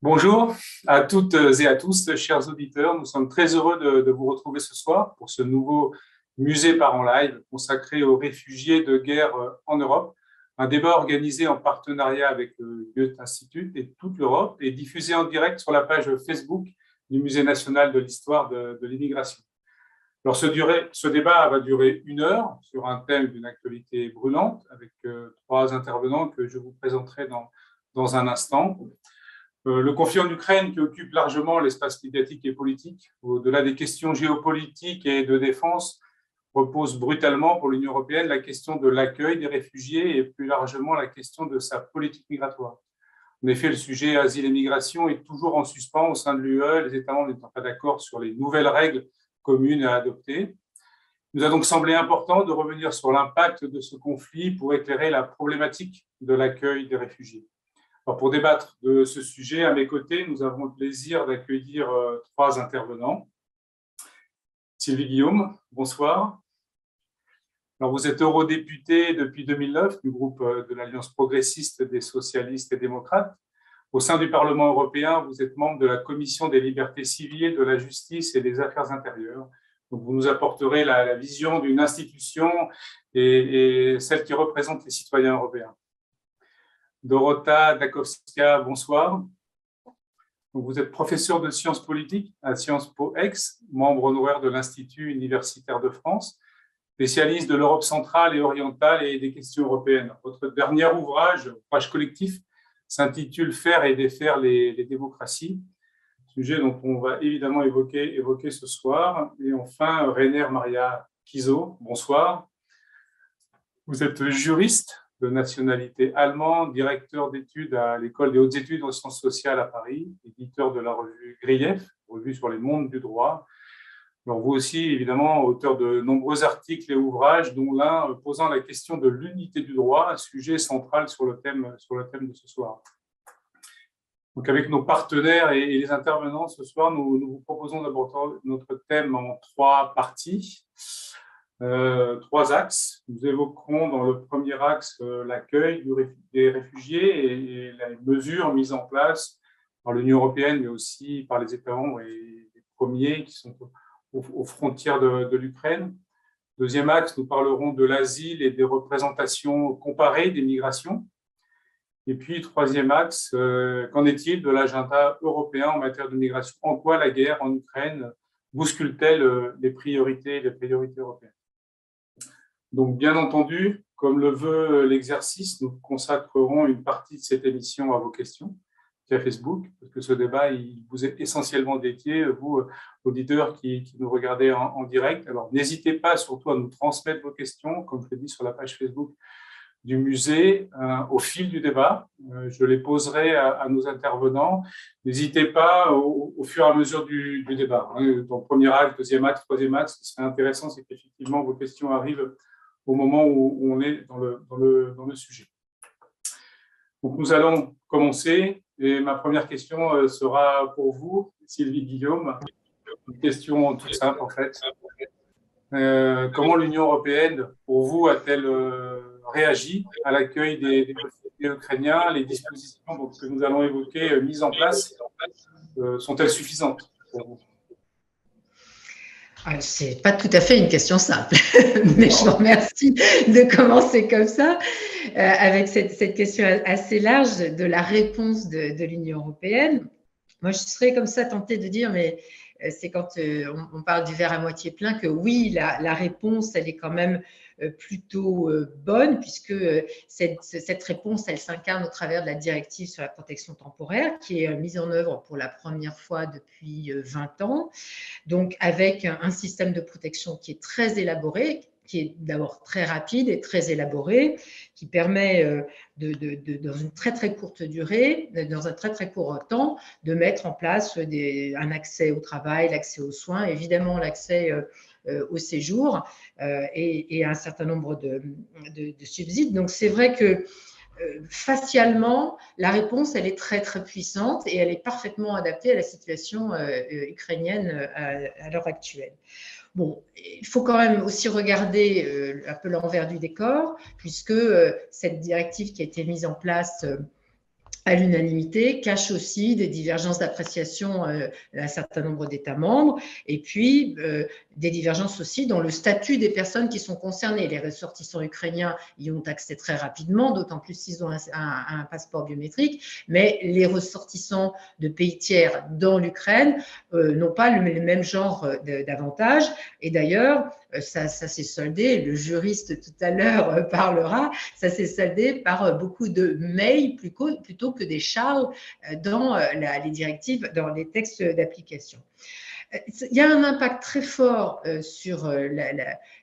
Bonjour à toutes et à tous, chers auditeurs. Nous sommes très heureux de vous retrouver ce soir pour ce nouveau musée par en live consacré aux réfugiés de guerre en Europe. Un débat organisé en partenariat avec le Goethe-Institut et toute l'Europe et diffusé en direct sur la page Facebook du Musée national de l'histoire de l'immigration. Alors, ce débat va durer 1 heure sur un thème d'une actualité brûlante avec 3 intervenants que je vous présenterai dans un instant. Le conflit en Ukraine qui occupe largement l'espace médiatique et politique, au-delà des questions géopolitiques et de défense, repose brutalement pour l'Union européenne la question de l'accueil des réfugiés et plus largement la question de sa politique migratoire. En effet, le sujet asile et migration est toujours en suspens au sein de l'UE, les États membres n'étant pas d'accord sur les nouvelles règles communes à adopter. Il nous a donc semblé important de revenir sur l'impact de ce conflit pour éclairer la problématique de l'accueil des réfugiés. Alors pour débattre de ce sujet, à mes côtés, nous avons le plaisir d'accueillir 3 intervenants. Sylvie Guillaume, bonsoir. Alors vous êtes eurodéputée depuis 2009 du groupe de l'Alliance progressiste des socialistes et démocrates. Au sein du Parlement européen, vous êtes membre de la Commission des libertés civiles, de la justice et des affaires intérieures. Donc vous nous apporterez la vision d'une institution et celle qui représente les citoyens européens. Dorota Dąbrowska, bonsoir. Vous êtes professeur de sciences politiques à Sciences Po Aix, membre honoraire de l'Institut universitaire de France, spécialiste de l'Europe centrale et orientale et des questions européennes. Votre dernier ouvrage collectif, s'intitule « Faire et défaire les démocraties », sujet dont on va évidemment évoquer ce soir. Et enfin, Rainer Maria Kiso, bonsoir. Vous êtes juriste de nationalité allemande, directeur d'études à l'École des hautes études en sciences sociales à Paris, éditeur de la revue Grief, revue sur les mondes du droit. Alors vous aussi, évidemment, auteur de nombreux articles et ouvrages, dont l'un posant la question de l'unité du droit, un sujet central sur le thème de ce soir. Donc avec nos partenaires et les intervenants ce soir, nous vous proposons d'aborder notre thème en 3 parties. 3 axes. Nous évoquerons dans le premier axe l'accueil des réfugiés et les mesures mises en place par l'Union européenne, mais aussi par les États membres et les premiers qui sont aux frontières de l'Ukraine. Deuxième axe, nous parlerons de l'asile et des représentations comparées des migrations. Et puis, troisième axe, qu'en est-il de l'agenda européen en matière de migration? En quoi la guerre en Ukraine bouscule-t-elle les priorités européennes? Donc, bien entendu, comme le veut l'exercice, nous consacrerons une partie de cette émission à vos questions via Facebook, parce que ce débat, il vous est essentiellement dédié, vous, auditeurs qui nous regardez en direct. Alors, n'hésitez pas surtout à nous transmettre vos questions, comme je l'ai dit sur la page Facebook du musée, au fil du débat. Je les poserai à nos intervenants. N'hésitez pas au fur et à mesure du débat. Dans le premier acte, deuxième acte, troisième acte, ce qui serait intéressant, c'est qu'effectivement, vos questions arrivent au moment où on est dans le sujet. Donc, nous allons commencer. Et ma première question sera pour vous, Sylvie Guillaume. Une question toute simple, en fait. Comment l'Union européenne, pour vous, a-t-elle réagi à l'accueil des réfugiés ukrainiens? Les dispositions que nous allons évoquer mises en place sont-elles suffisantes pour vous? Ce n'est pas tout à fait une question simple, mais je vous remercie de commencer comme ça, avec cette question assez large de la réponse de l'Union européenne. Moi, je serais comme ça tentée de dire, mais c'est quand on parle du verre à moitié plein que oui, la réponse, elle est quand même plutôt bonne, puisque cette réponse, elle s'incarne au travers de la directive sur la protection temporaire, qui est mise en œuvre pour la première fois depuis 20 ans, donc avec un système de protection qui est très élaboré, qui est d'abord très rapide et très élaboré, qui permet dans une très très courte durée, dans un très très court temps, de mettre en place un accès au travail, l'accès aux soins, évidemment l'accès au séjour et un certain nombre de subsides. Donc c'est vrai que facialement, la réponse, elle est très, très puissante et elle est parfaitement adaptée à la situation ukrainienne à l'heure actuelle. Bon, il faut quand même aussi regarder un peu l'envers du décor, puisque cette directive qui a été mise en place à l'unanimité cache aussi des divergences d'appréciation d'un certain nombre d'États membres et puis des divergences aussi dans le statut des personnes qui sont concernées. Les ressortissants ukrainiens y ont accès très rapidement, d'autant plus s'ils ont un passeport biométrique, mais les ressortissants de pays tiers dans l'Ukraine n'ont pas le même genre d'avantages. Et d'ailleurs, ça s'est soldé, le juriste tout à l'heure parlera, ça s'est soldé par beaucoup de mails plutôt que des charges dans les directives, dans les textes d'application. Il y a un impact très fort sur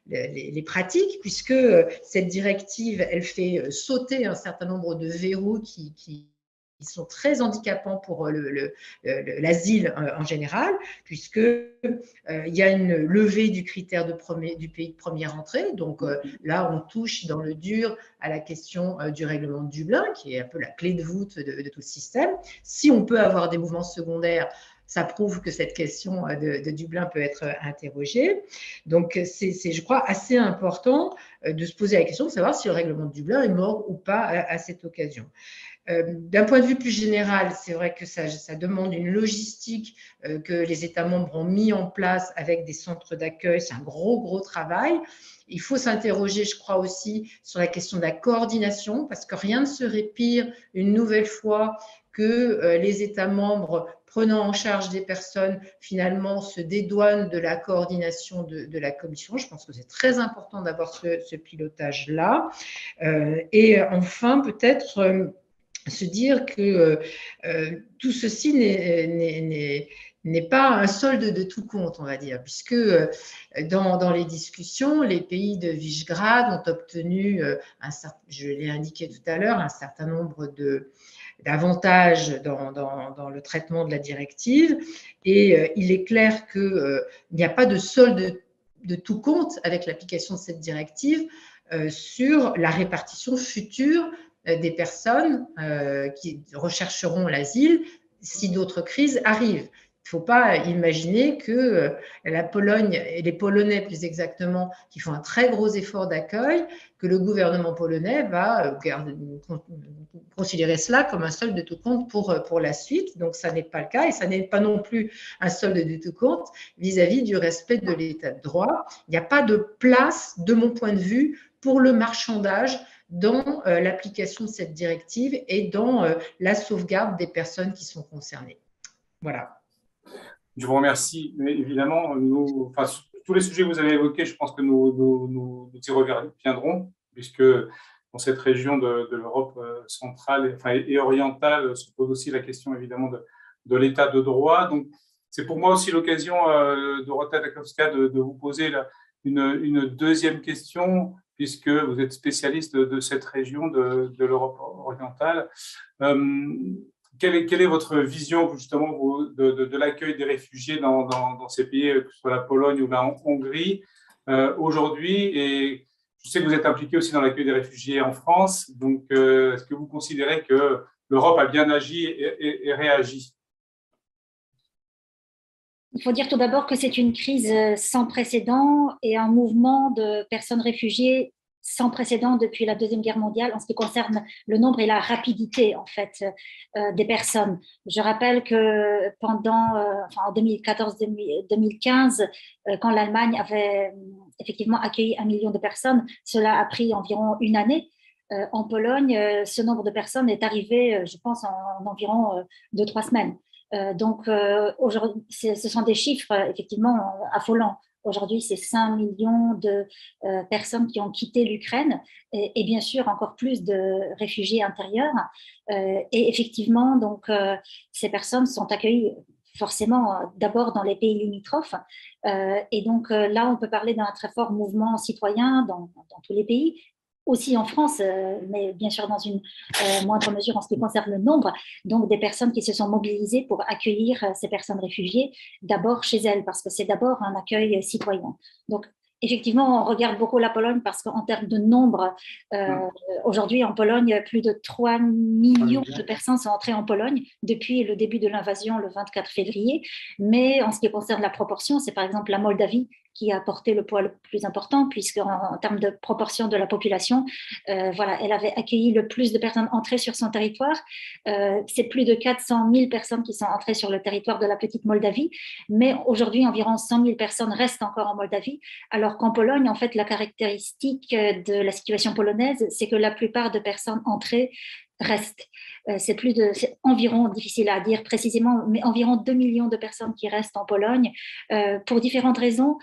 les pratiques, puisque cette directive, elle fait sauter un certain nombre de verrous qui sont très handicapants pour l'asile en général, puisqu'il y a une levée du critère du pays de première entrée. Donc là, on touche dans le dur à la question du règlement de Dublin, qui est un peu la clé de voûte de tout le système. Si on peut avoir des mouvements secondaires, ça prouve que cette question de Dublin peut être interrogée. Donc, c'est, je crois, assez important de se poser la question de savoir si le règlement de Dublin est mort ou pas à cette occasion. D'un point de vue plus général, c'est vrai que ça demande une logistique que les États membres ont mis en place avec des centres d'accueil. C'est un gros travail. Il faut s'interroger, je crois aussi, sur la question de la coordination, parce que rien ne serait pire une nouvelle fois que les États membres prenant en charge des personnes, finalement, se dédouanent de la coordination de la Commission. Je pense que c'est très important d'avoir ce pilotage-là. Et enfin, peut-être se dire que tout ceci n'est pas un solde de tout compte, on va dire, puisque dans les discussions, les pays de Visegrad ont obtenu, je l'ai indiqué tout à l'heure, un certain nombre d'avantages dans le traitement de la directive. Et il est clair qu'il n'y a pas de solde de tout compte avec l'application de cette directive sur la répartition future des personnes qui rechercheront l'asile si d'autres crises arrivent. Il ne faut pas imaginer que la Pologne et les Polonais, plus exactement, qui font un très gros effort d'accueil, que le gouvernement polonais va considérer cela comme un solde de tout compte pour la suite. Donc, ça n'est pas le cas et ça n'est pas non plus un solde de tout compte vis-à-vis du respect de l'état de droit. Il n'y a pas de place, de mon point de vue, pour le marchandage dans l'application de cette directive et dans la sauvegarde des personnes qui sont concernées. Voilà. Je vous remercie. Mais évidemment, tous les sujets que vous avez évoqués, je pense que nous y reviendrons, puisque dans cette région de l'Europe centrale et orientale se pose aussi la question évidemment de l'état de droit. Donc, c'est pour moi aussi l'occasion, Dorothea Dąbrowska, de vous poser une deuxième question, puisque vous êtes spécialiste de cette région de l'Europe orientale. Quelle est votre vision justement de l'accueil des réfugiés dans ces pays, que ce soit la Pologne ou la Hongrie aujourd'hui? Et je sais que vous êtes impliqué aussi dans l'accueil des réfugiés en France. Donc, est-ce que vous considérez que l'Europe a bien agi et réagi? Il faut dire tout d'abord que c'est une crise sans précédent et un mouvement de personnes réfugiées sans précédent depuis la Deuxième Guerre mondiale en ce qui concerne le nombre et la rapidité en fait des personnes. Je rappelle que en 2014-2015, quand l'Allemagne avait effectivement accueilli 1 million de personnes, cela a pris environ une année. En Pologne, ce nombre de personnes est arrivé, je pense, en environ 2-3 semaines. Donc, aujourd'hui, ce sont des chiffres effectivement affolants. Aujourd'hui, c'est 5 millions de personnes qui ont quitté l'Ukraine et bien sûr encore plus de réfugiés intérieurs. Et effectivement, donc, ces personnes sont accueillies forcément d'abord dans les pays limitrophes. Et donc là, on peut parler d'un très fort mouvement citoyen dans tous les pays, aussi en France, mais bien sûr dans une moindre mesure en ce qui concerne le nombre, donc des personnes qui se sont mobilisées pour accueillir ces personnes réfugiées d'abord chez elles, parce que c'est d'abord un accueil citoyen. Donc, effectivement, on regarde beaucoup la Pologne parce qu'en termes de nombre, aujourd'hui en Pologne, plus de 3 millions de personnes sont entrées en Pologne depuis le début de l'invasion le 24 février. Mais en ce qui concerne la proportion, c'est par exemple la Moldavie qui a porté le poids le plus important, puisque en termes de proportion de la population, voilà, elle avait accueilli le plus de personnes entrées sur son territoire. C'est plus de 400 000 personnes qui sont entrées sur le territoire de la petite Moldavie, mais aujourd'hui, environ 100 000 personnes restent encore en Moldavie, alors qu'en Pologne, en fait, la caractéristique de la situation polonaise, c'est que la plupart de personnes entrées restent. C'est environ, difficile à dire précisément, mais environ 2 millions de personnes qui restent en Pologne pour différentes raisons.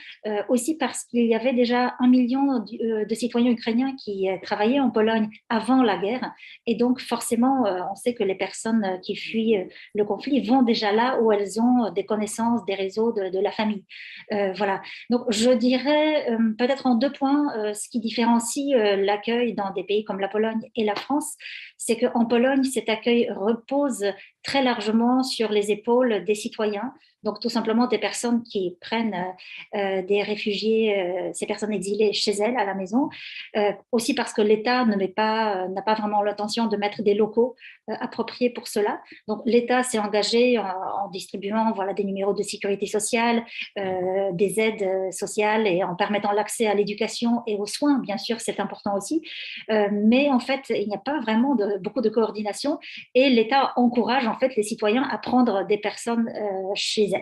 Aussi parce qu'il y avait déjà 1 million de citoyens ukrainiens qui travaillaient en Pologne avant la guerre. Et donc, forcément, on sait que les personnes qui fuient le conflit vont déjà là où elles ont des connaissances, des réseaux de la famille. Voilà. Donc, je dirais peut-être en 2 points, ce qui différencie l'accueil dans des pays comme la Pologne et la France, c'est qu'en Pologne, cet accueil repose très largement sur les épaules des citoyens, donc tout simplement des personnes qui prennent des réfugiés, ces personnes exilées chez elles à la maison, aussi parce que l'État n'a pas vraiment l'intention de mettre des locaux appropriés pour cela. Donc l'État s'est engagé en distribuant des numéros de sécurité sociale, des aides sociales et en permettant l'accès à l'éducation et aux soins, bien sûr, c'est important aussi. Mais en fait, il n'y a pas vraiment beaucoup de coordination et l'État encourage en fait les citoyens à prendre des personnes chez elles.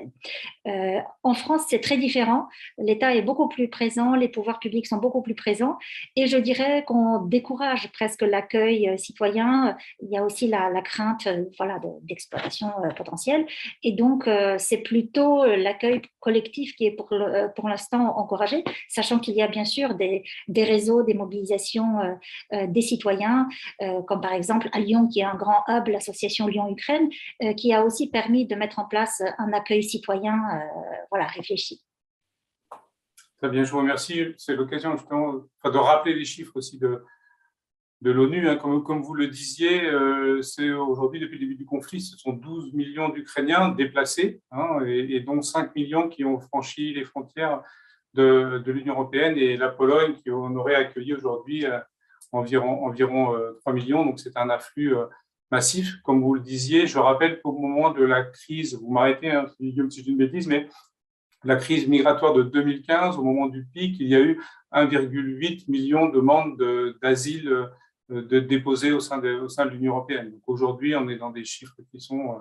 En France, c'est très différent. L'État est beaucoup plus présent, les pouvoirs publics sont beaucoup plus présents et je dirais qu'on décourage presque l'accueil citoyen. Il y a aussi la crainte d'exploitation potentielle et donc c'est plutôt l'accueil collectif qui est pour l'instant encouragé, sachant qu'il y a bien sûr des réseaux, des mobilisations des citoyens, comme par exemple à Lyon, qui est un grand hub, l'association Lyon-Ukraine, qui a aussi permis de mettre en place un accueil citoyen réfléchi. Très bien, je vous remercie. C'est l'occasion justement de rappeler les chiffres aussi de l'ONU. Hein. Comme vous le disiez, c'est aujourd'hui, depuis le début du conflit, ce sont 12 millions d'Ukrainiens déplacés, hein, et dont 5 millions qui ont franchi les frontières de l'Union européenne et la Pologne qui en aurait accueilli aujourd'hui environ 3 millions. Donc, c'est un afflux massif. Comme vous le disiez, je rappelle qu'au moment de la crise, vous m'arrêtez, hein, Guillaume, si je dis une bêtise, mais la crise migratoire de 2015, au moment du pic, il y a eu 1,8 million de demandes d'asile déposées au sein de l'Union européenne. Donc aujourd'hui, on est dans des chiffres qui sont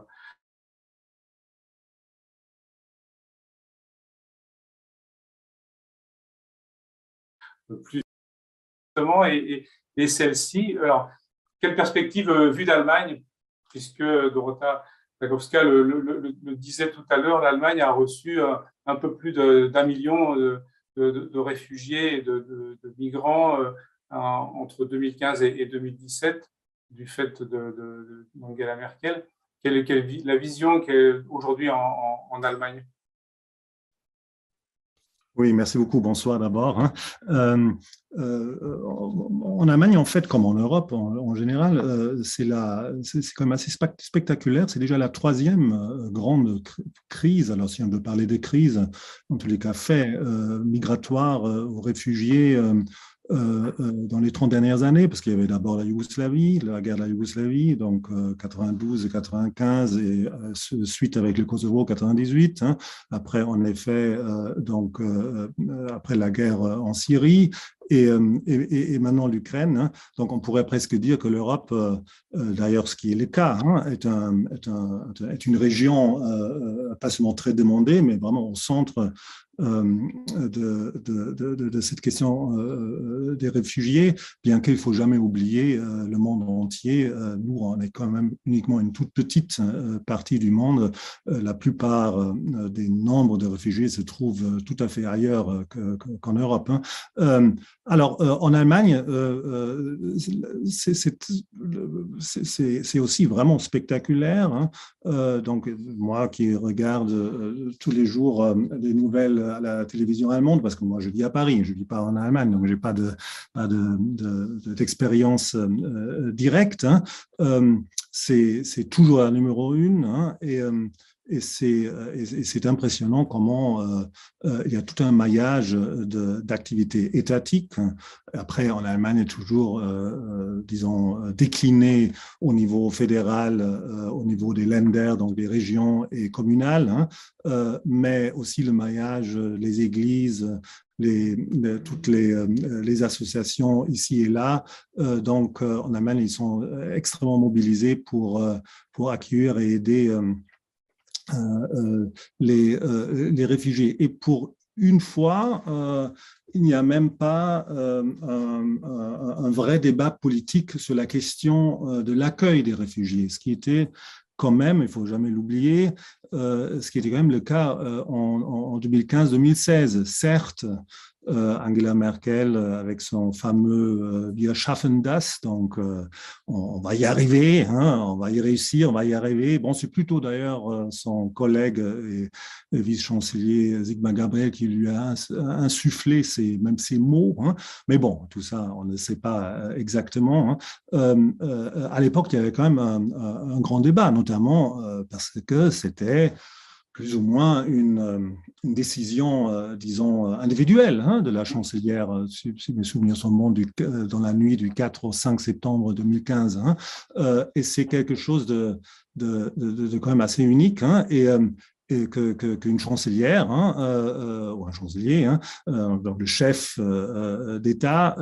plus et celle-ci. Alors, quelle perspective vue d'Allemagne, puisque Dorota Dagowska le disait tout à l'heure, l'Allemagne a reçu un peu plus d'1 million de réfugiés et de migrants entre 2015 et 2017 du fait d'Angela Merkel. Quelle est la vision aujourd'hui en Allemagne? Oui, merci beaucoup. Bonsoir d'abord. En Allemagne, en fait, comme en Europe en général, c'est quand même assez spectaculaire. C'est déjà la 3e grande crise. Alors, si on veut parler des crises, en tous les cas, migratoires aux réfugiés dans les 30 dernières années, parce qu'il y avait d'abord la guerre de la Yougoslavie, donc 92 et 95, et suite avec le Kosovo 98. Hein. Après, en effet, après la guerre en Syrie, et maintenant l'Ukraine. Hein. Donc, on pourrait presque dire que l'Europe, d'ailleurs, ce qui est le cas, hein, est une région pas seulement très demandée, mais vraiment au centre de cette question des réfugiés, bien qu'il ne faut jamais oublier le monde entier. Nous, on est quand même uniquement une toute petite partie du monde. La plupart des nombres de réfugiés se trouvent tout à fait ailleurs qu'en Europe. Hein. Alors, en Allemagne, c'est aussi vraiment spectaculaire. Hein. Donc, moi qui regarde tous les jours les nouvelles à la télévision allemande, parce que moi je vis à Paris, je ne vis pas en Allemagne, donc je n'ai pas d'expérience directe. Hein. C'est toujours la numéro 1. Hein, et et c'est impressionnant comment il y a tout un maillage d'activités étatiques. Après, en Allemagne, est toujours, disons, décliné au niveau fédéral, au niveau des Länder, donc des régions et communales, hein, mais aussi le maillage, les églises, toutes les associations ici et là. Donc, en Allemagne, ils sont extrêmement mobilisés pour accueillir et aider les réfugiés. Et pour une fois, il n'y a même pas un vrai débat politique sur la question de l'accueil des réfugiés, ce qui était quand même, il ne faut jamais l'oublier, ce qui était quand même le cas en 2015-2016. Certes, Angela Merkel avec son fameux Wir schaffen das, donc on va y arriver, hein, on va y réussir, on va y arriver. Bon, c'est plutôt d'ailleurs son collègue et vice-chancelier Sigmar Gabriel qui lui a insufflé même ces mots, hein. Mais bon, tout ça, on ne sait pas exactement, hein. À l'époque, il y avait quand même un grand débat, notamment parce que c'était plus ou moins une décision, disons, individuelle, hein, de la chancelière, si mes souvenirs sont bons, dans la nuit du 4 au 5 septembre 2015. Hein, et c'est quelque chose de quand même assez unique. Hein, et qu'une chancelière, hein, ou un chancelier, hein, donc le chef d'État,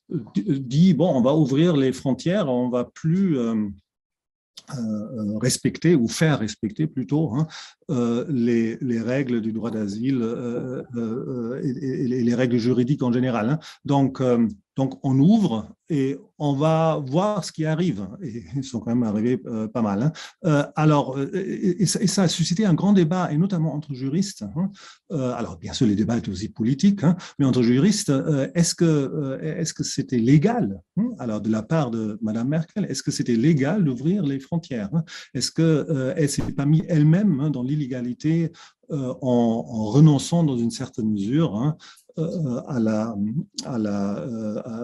dit, bon, on va ouvrir les frontières, on ne va plus respecter ou faire respecter plutôt, hein, les règles du droit d'asile et les règles juridiques en général. Hein. Donc, on ouvre et on va voir ce qui arrive. Et ils sont quand même arrivés pas mal. Hein. Alors, et ça a suscité un grand débat, et notamment entre juristes. Hein. Alors, bien sûr, les débats étaient aussi politiques, hein, mais entre juristes, est-ce que c'était légal, hein, alors de la part de Mme Merkel, est-ce que c'était légal d'ouvrir les frontières, hein? Est-ce qu'elle ne s'est pas mise elle-même, hein, dans l'illégalité en renonçant dans une certaine mesure, hein,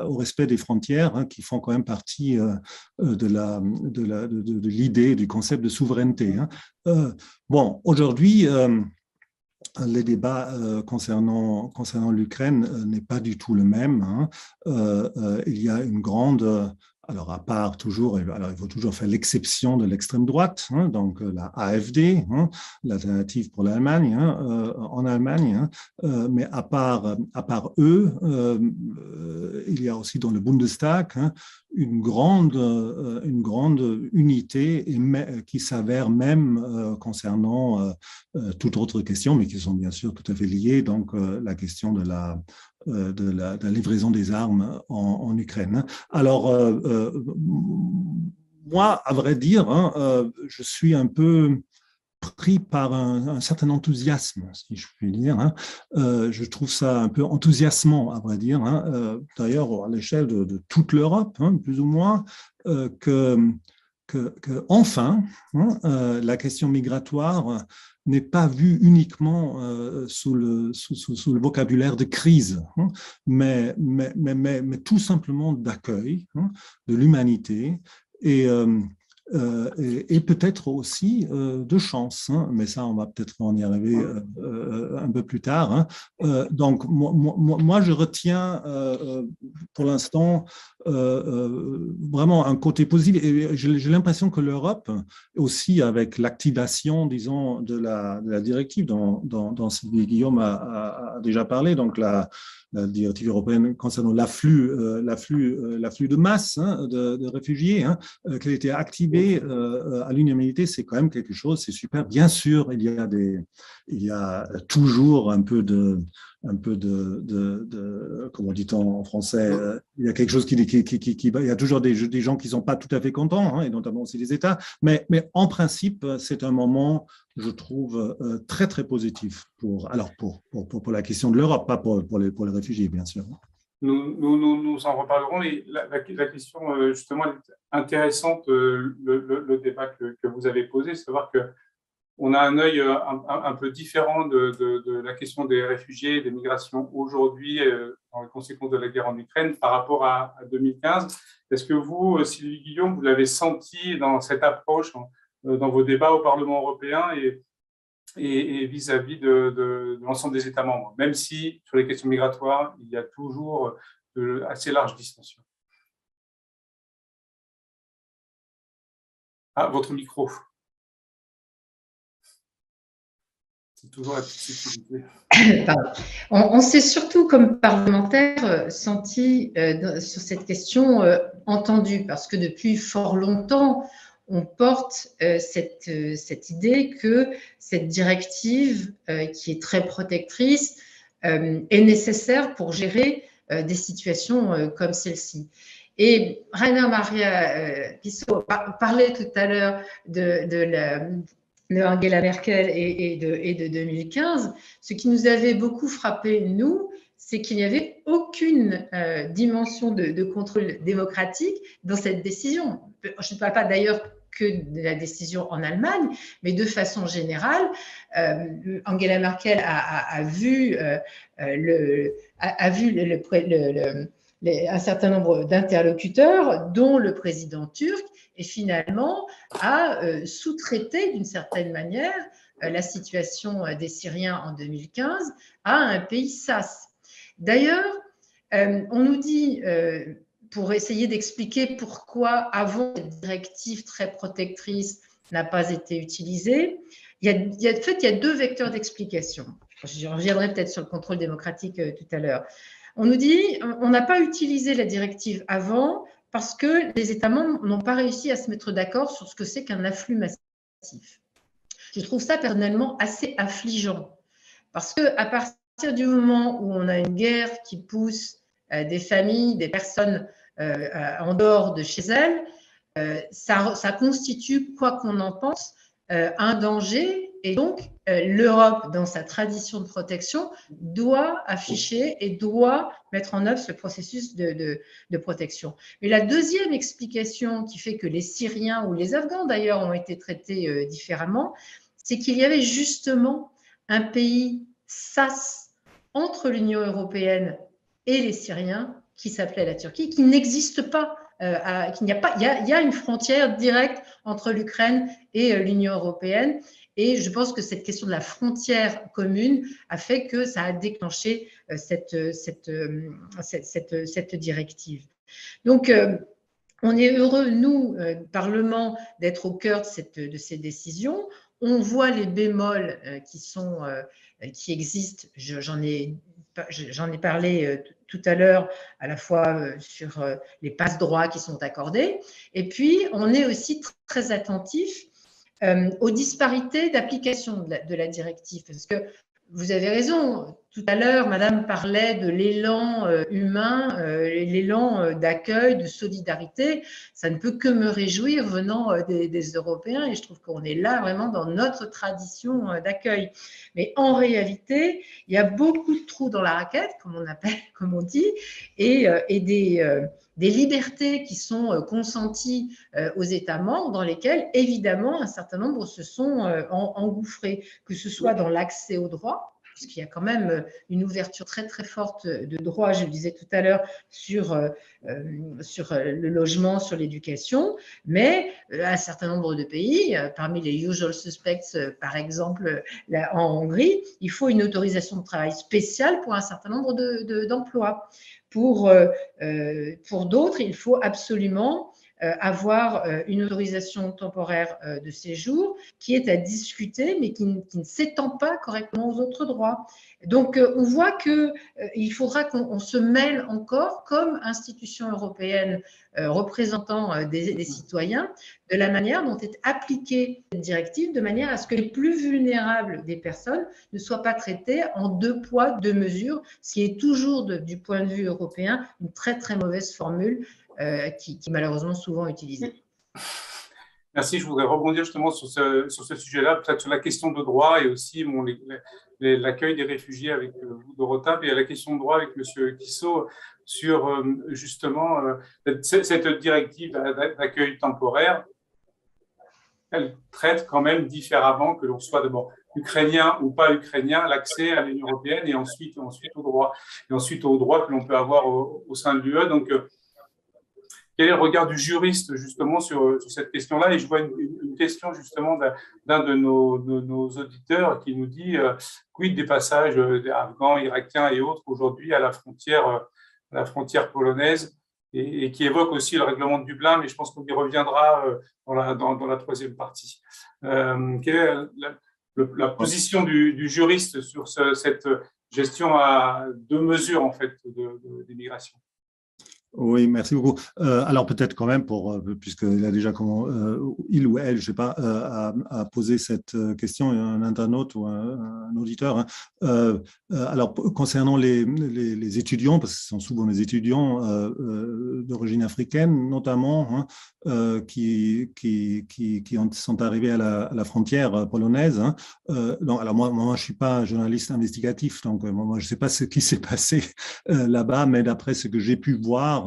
au respect des frontières, hein, qui font quand même partie de l'idée, du concept de souveraineté. Hein. Bon, aujourd'hui, les débats concernant l'Ukraine n'est pas du tout le même. Hein. Il y a une grande... Alors, à part toujours, alors il faut toujours faire l'exception de l'extrême droite, hein, donc la AfD, hein, l'alternative pour l'Allemagne, hein, en Allemagne, hein, mais à part eux, il y a aussi dans le Bundestag, hein, une grande unité qui s'avère même concernant toute autre question, mais qui sont bien sûr tout à fait liées, donc la question de la livraison des armes en Ukraine. Alors, moi, à vrai dire, hein, je suis un peu pris par un certain enthousiasme, si je puis dire. Hein. Je trouve ça un peu enthousiasmant, à vrai dire. Hein. D'ailleurs, à l'échelle de toute l'Europe, hein, plus ou moins, enfin, hein, la question migratoire n'est pas vue uniquement sous le vocabulaire de crise, hein, mais tout simplement d'accueil, hein, de l'humanité et peut-être aussi de chance, hein, mais ça, on va peut-être en y arriver un peu plus tard. Hein. Donc, moi, je retiens pour l'instant vraiment un côté positif. Et j'ai l'impression que l'Europe, aussi avec l'activation, disons, de la directive dont Sylvie Guillaume a déjà parlé, donc la directive européenne concernant l'afflux de masse, hein, de réfugiés, hein, qui a été activée à l'unanimité, c'est quand même quelque chose, c'est super. Bien sûr, il y a toujours un peu de comment dit-on en français, il y a quelque chose il y a toujours des gens qui ne sont pas tout à fait contents, hein, et notamment aussi les États, mais en principe, c'est un moment, je trouve, très, très positif pour la question de l'Europe, pas pour les réfugiés, bien sûr. Nous en reparlerons, mais la question, justement, est intéressante, le débat que vous avez posé, c'est savoir que on a un œil un peu différent de la question des réfugiés et des migrations aujourd'hui, dans les conséquences de la guerre en Ukraine, par rapport à 2015. Est-ce que vous, Sylvie Guillaume, vous l'avez senti dans cette approche dans vos débats au Parlement européen et vis-à-vis de l'ensemble des États membres, même si sur les questions migratoires, il y a toujours de assez larges dissensions. Ah, votre micro. C'est toujours la petite sécurité. On s'est surtout, comme parlementaire, senti sur cette question entendu, parce que depuis fort longtemps, on porte cette idée que cette directive, qui est très protectrice, est nécessaire pour gérer des situations comme celle-ci. Et Rainer Maria Pissot parlait tout à l'heure de Angela Merkel et de 2015, ce qui nous avait beaucoup frappé, nous, c'est qu'il n'y avait aucune dimension de contrôle démocratique dans cette décision. Je ne parle pas d'ailleurs que de la décision en Allemagne, mais de façon générale, Angela Merkel a vu un certain nombre d'interlocuteurs, dont le président turc, et finalement a sous-traité d'une certaine manière la situation des Syriens en 2015 à un pays SAS. D'ailleurs, on nous dit, pour essayer d'expliquer pourquoi avant cette directive très protectrice n'a pas été utilisée, il y a deux vecteurs d'explication. Je reviendrai peut-être sur le contrôle démocratique tout à l'heure. On nous dit on n'a pas utilisé la directive avant parce que les États membres n'ont pas réussi à se mettre d'accord sur ce que c'est qu'un afflux massif. Je trouve ça personnellement assez affligeant parce qu'à partir du moment où on a une guerre qui pousse des familles, des personnes en dehors de chez elles, ça constitue, quoi qu'on en pense, un danger. Et donc, l'Europe, dans sa tradition de protection, doit afficher et doit mettre en œuvre ce processus de protection. Mais la deuxième explication qui fait que les Syriens ou les Afghans, d'ailleurs, ont été traités différemment, c'est qu'il y avait justement un pays SAS entre l'Union européenne et les Syriens, qui s'appelait la Turquie, qui n'existe pas. Il y a une frontière directe entre l'Ukraine et l'Union européenne. Et je pense que cette question de la frontière commune a fait que ça a déclenché cette directive. Donc, on est heureux, nous, Parlement, d'être au cœur de ces décisions. On voit les bémols qui existent. J'en ai parlé tout à l'heure, à la fois sur les passe-droits qui sont accordés. Et puis, on est aussi très attentif aux disparités d'application de la directive. Parce que vous avez raison, tout à l'heure, Madame parlait de l'élan humain, l'élan d'accueil, de solidarité. Ça ne peut que me réjouir venant des Européens, et je trouve qu'on est là vraiment dans notre tradition d'accueil. Mais en réalité, il y a beaucoup de trous dans la raquette, comme on dit, et des libertés qui sont consenties aux États membres dans lesquels, évidemment, un certain nombre se sont engouffrés, que ce soit dans l'accès aux droits, puisqu'il y a quand même une ouverture très, très forte de droits, je le disais tout à l'heure, sur le logement, sur l'éducation, mais un certain nombre de pays, parmi les usual suspects, par exemple, en Hongrie, il faut une autorisation de travail spéciale pour un certain nombre d'emplois. Pour d'autres, il faut absolument avoir une autorisation temporaire de séjour qui est à discuter, mais qui ne s'étend pas correctement aux autres droits. Donc, on voit qu'il faudra qu'on se mêle encore, comme institution européenne représentant des citoyens, de la manière dont est appliquée cette directive, de manière à ce que les plus vulnérables des personnes ne soient pas traitées en deux poids, deux mesures, ce qui est toujours, du point de vue européen, une très, très mauvaise formule qui est malheureusement souvent utilisée. Merci, je voudrais rebondir justement sur ce sujet-là, peut-être sur la question de droit et aussi l'accueil des réfugiés avec vous, Dorota, et la question de droit avec M. Tissot sur justement cette directive d'accueil temporaire. Elle traite quand même différemment, que l'on soit d'abord ukrainien ou pas ukrainien, l'accès à l'Union européenne et ensuite au droit, que l'on peut avoir au sein de l'UE. Donc, quel est le regard du juriste justement sur cette question-là? Et je vois une question justement d'un de nos auditeurs qui nous dit quid des passages afghans, irakiens et autres aujourd'hui à la frontière polonaise, et qui évoque aussi le règlement de Dublin, mais je pense qu'on y reviendra dans la troisième partie. Quelle est la position du juriste sur cette gestion à deux mesures en fait d'immigration? Oui, merci beaucoup. Alors peut-être quand même, puisqu'il a déjà il ou elle, je ne sais pas, a posé cette question, un internaute ou un auditeur. Alors concernant les étudiants, parce que ce sont souvent les étudiants d'origine africaine, notamment, qui sont arrivés à la frontière polonaise. Alors moi, je ne suis pas journaliste investigatif, donc moi, je ne sais pas ce qui s'est passé là-bas, mais d'après ce que j'ai pu voir,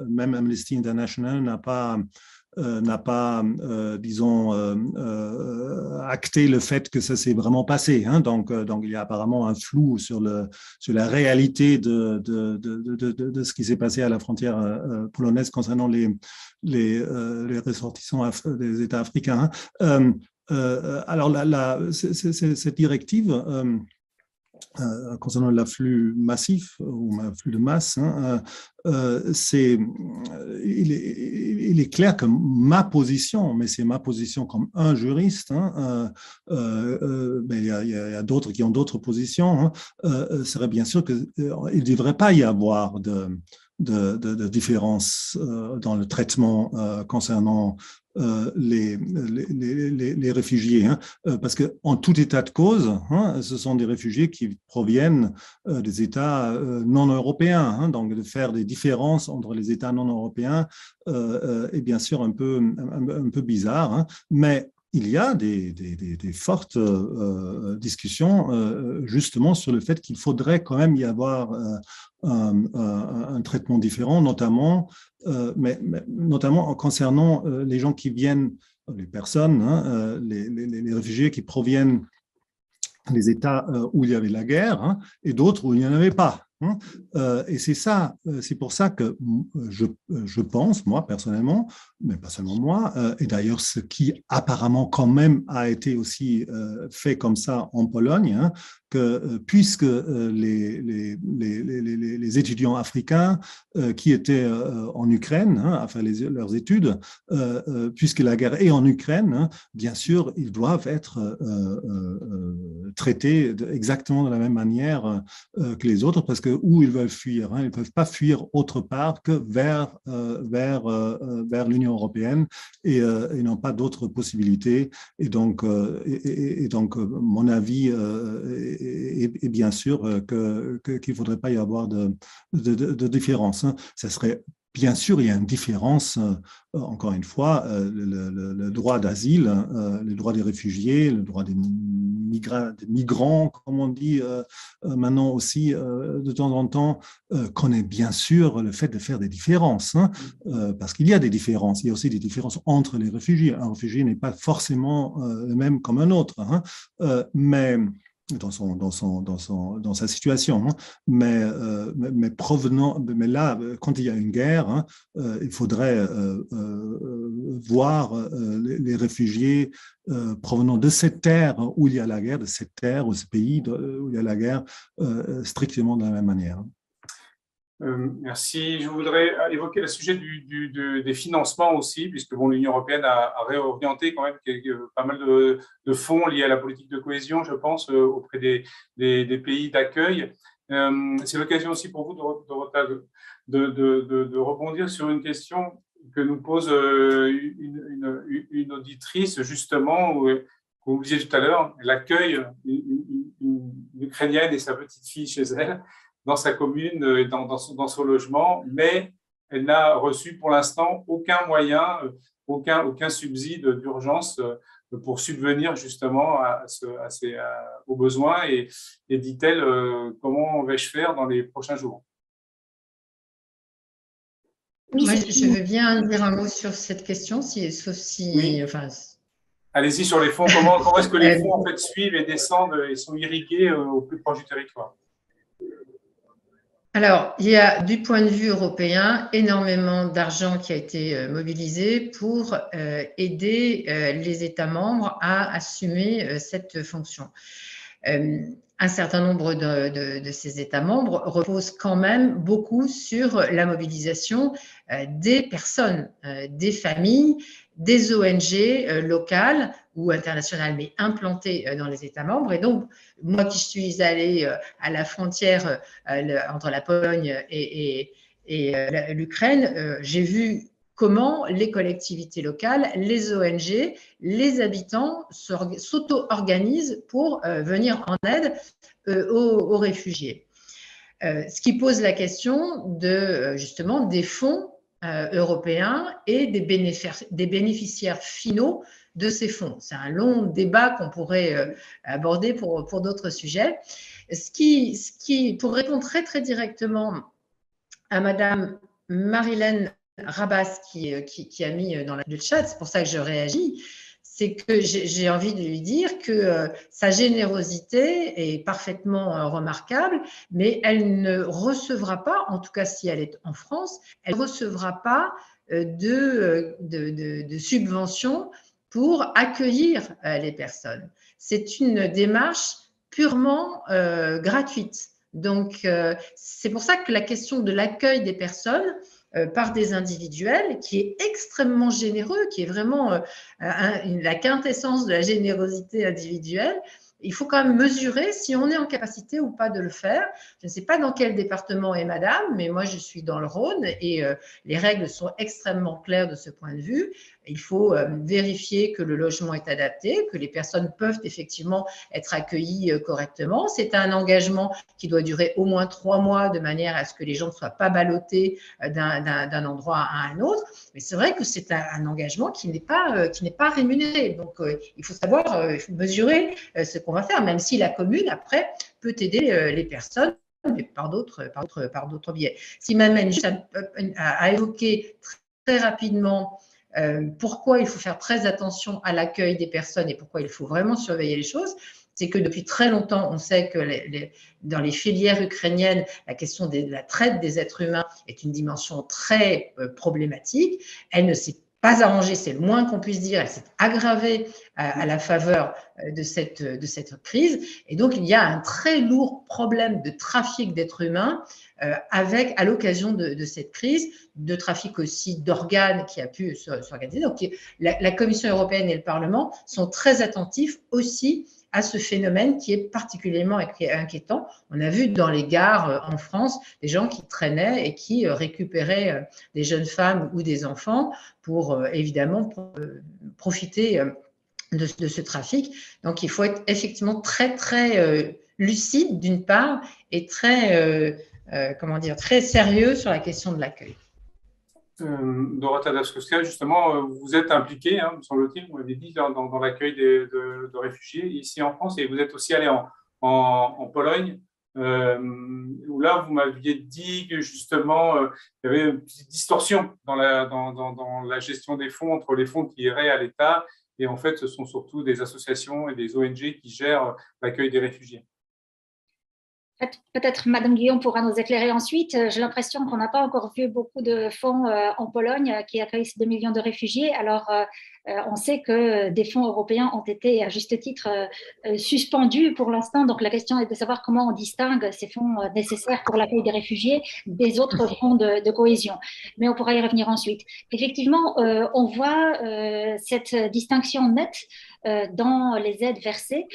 même Amnesty International n'a pas, disons, acté le fait que ça s'est vraiment passé. Donc, il y a apparemment un flou sur la réalité de ce qui s'est passé à la frontière polonaise concernant les ressortissants des États africains. Alors, cette directive concernant l'afflux massif ou l'afflux de masse, il est clair que ma position, mais c'est ma position comme un juriste, mais il y a d'autres qui ont d'autres positions, serait bien sûr qu'il ne devrait pas y avoir de différence dans le traitement concernant les réfugiés, parce qu'en tout état de cause, ce sont des réfugiés qui proviennent des États non européens, donc de faire des différences entre les États non européens est bien sûr un peu bizarre, mais il y a des fortes discussions justement sur le fait qu'il faudrait quand même y avoir un traitement différent, notamment concernant les gens qui viennent, les personnes, les réfugiés qui proviennent des États où il y avait la guerre et d'autres où il n'y en avait pas. Et c'est pour ça que je pense, moi personnellement, mais pas seulement moi, et d'ailleurs ce qui apparemment quand même a été aussi fait comme ça en Pologne, que puisque les étudiants africains qui étaient en Ukraine à faire leurs études, puisque la guerre est en Ukraine, bien sûr, ils doivent être traités exactement de la même manière que les autres, parce que où ils veulent fuir, ils ne peuvent pas fuir autre part que vers l'Union européenne, et ils n'ont pas d'autres possibilités. Et donc, mon avis est bien sûr qu'il ne faudrait pas y avoir de différence. Ça serait bien sûr, il y a une différence, encore une fois, le droit d'asile, le droit des réfugiés, le droit des migrants, comme on dit maintenant aussi de temps en temps, connaît bien sûr le fait de faire des différences, parce qu'il y a des différences. Il y a aussi des différences entre les réfugiés. Un réfugié n'est pas forcément le même comme un autre, mais dans sa situation, mais là, quand il y a une guerre, il faudrait voir les réfugiés provenant de cette terre où il y a la guerre, de cette terre ou ce pays où il y a la guerre, strictement de la même manière. Merci. Je voudrais évoquer le sujet des financements aussi, puisque l'Union européenne a réorienté quand même pas mal de fonds liés à la politique de cohésion, je pense, auprès des pays d'accueil. C'est l'occasion aussi pour vous de rebondir sur une question que nous pose une auditrice, justement, où vous disiez tout à l'heure, elle accueille une Ukrainienne et sa petite fille chez elle, dans sa commune, dans son logement, mais elle n'a reçu pour l'instant aucun moyen, aucun subside d'urgence pour subvenir justement aux besoins. Et dit-elle, comment vais-je faire dans les prochains jours? Moi, je veux bien dire un mot sur cette question, sauf si… Oui. Enfin, allez-y sur les fonds. Comment est-ce que les fonds en fait, suivent et descendent et sont irrigués au plus proche du territoire? Alors, il y a du point de vue européen énormément d'argent qui a été mobilisé pour aider les États membres à assumer cette fonction. Un certain nombre de ces États membres reposent quand même beaucoup sur la mobilisation des personnes, des familles, des ONG locales ou internationales, mais implantées dans les États membres. Et donc, moi qui suis allée à la frontière entre la Pologne et l'Ukraine, j'ai vu comment les collectivités locales, les ONG, les habitants s'auto-organisent pour venir en aide aux réfugiés. Ce qui pose la question de, justement, des fonds européens et des bénéficiaires finaux de ces fonds. C'est un long débat qu'on pourrait aborder pour d'autres sujets. Pour répondre très, très directement à Madame Marilène Rabas qui a mis dans le chat, c'est pour ça que je réagis, c'est que j'ai envie de lui dire que sa générosité est parfaitement remarquable, mais elle ne recevra pas, en tout cas si elle est en France, elle ne recevra pas de subventions pour accueillir les personnes. C'est une démarche purement gratuite. Donc, c'est pour ça que la question de l'accueil des personnes par des individuels, qui est extrêmement généreux, qui est vraiment la quintessence de la générosité individuelle, il faut quand même mesurer si on est en capacité ou pas de le faire. Je ne sais pas dans quel département est madame, mais moi je suis dans le Rhône et les règles sont extrêmement claires de ce point de vue. Il faut vérifier que le logement est adapté, que les personnes peuvent effectivement être accueillies correctement. C'est un engagement qui doit durer au moins 3 mois de manière à ce que les gens ne soient pas ballottés d'un endroit à un autre. Mais c'est vrai que c'est un engagement qui n'est pas rémunéré. Donc, il faut savoir mesurer ce qu'on va faire, même si la commune, après, peut aider les personnes mais par d'autres biais. Ce qui m'amène juste à évoquer très rapidement pourquoi il faut faire très attention à l'accueil des personnes et pourquoi il faut vraiment surveiller les choses, c'est que depuis très longtemps, on sait que dans les filières ukrainiennes, la question de la traite des êtres humains est une dimension très problématique. Elle ne s'est pas arrangée, c'est le moins qu'on puisse dire, elle s'est aggravée à la faveur de cette crise. Et donc, il y a un très lourd problème de trafic d'êtres humains à l'occasion de cette crise, de trafic aussi d'organes qui a pu s'organiser. Donc, la Commission européenne et le Parlement sont très attentifs aussi à ce phénomène qui est particulièrement inquiétant. On a vu dans les gares en France des gens qui traînaient et qui récupéraient des jeunes femmes ou des enfants pour évidemment profiter de ce trafic. Donc, il faut être effectivement très, très lucide d'une part et très, très sérieux sur la question de l'accueil. Dorota Daszkowska, justement, vous êtes impliquée, me semble-t-il, vous l'avez dit, dans l'accueil de réfugiés ici en France, et vous êtes aussi allée en Pologne, où là, vous m'aviez dit que justement, il y avait une petite distorsion dans la gestion des fonds, entre les fonds qui iraient à l'État, et en fait, ce sont surtout des associations et des ONG qui gèrent l'accueil des réfugiés. Peut-être Madame Guillaume pourra nous éclairer ensuite. J'ai l'impression qu'on n'a pas encore vu beaucoup de fonds en Pologne qui accueillent 2 millions de réfugiés. Alors, on sait que des fonds européens ont été, à juste titre, suspendus pour l'instant. Donc, la question est de savoir comment on distingue ces fonds nécessaires pour l'accueil des réfugiés des autres fonds de cohésion. Mais on pourra y revenir ensuite. Effectivement, on voit cette distinction nette dans les aides versées.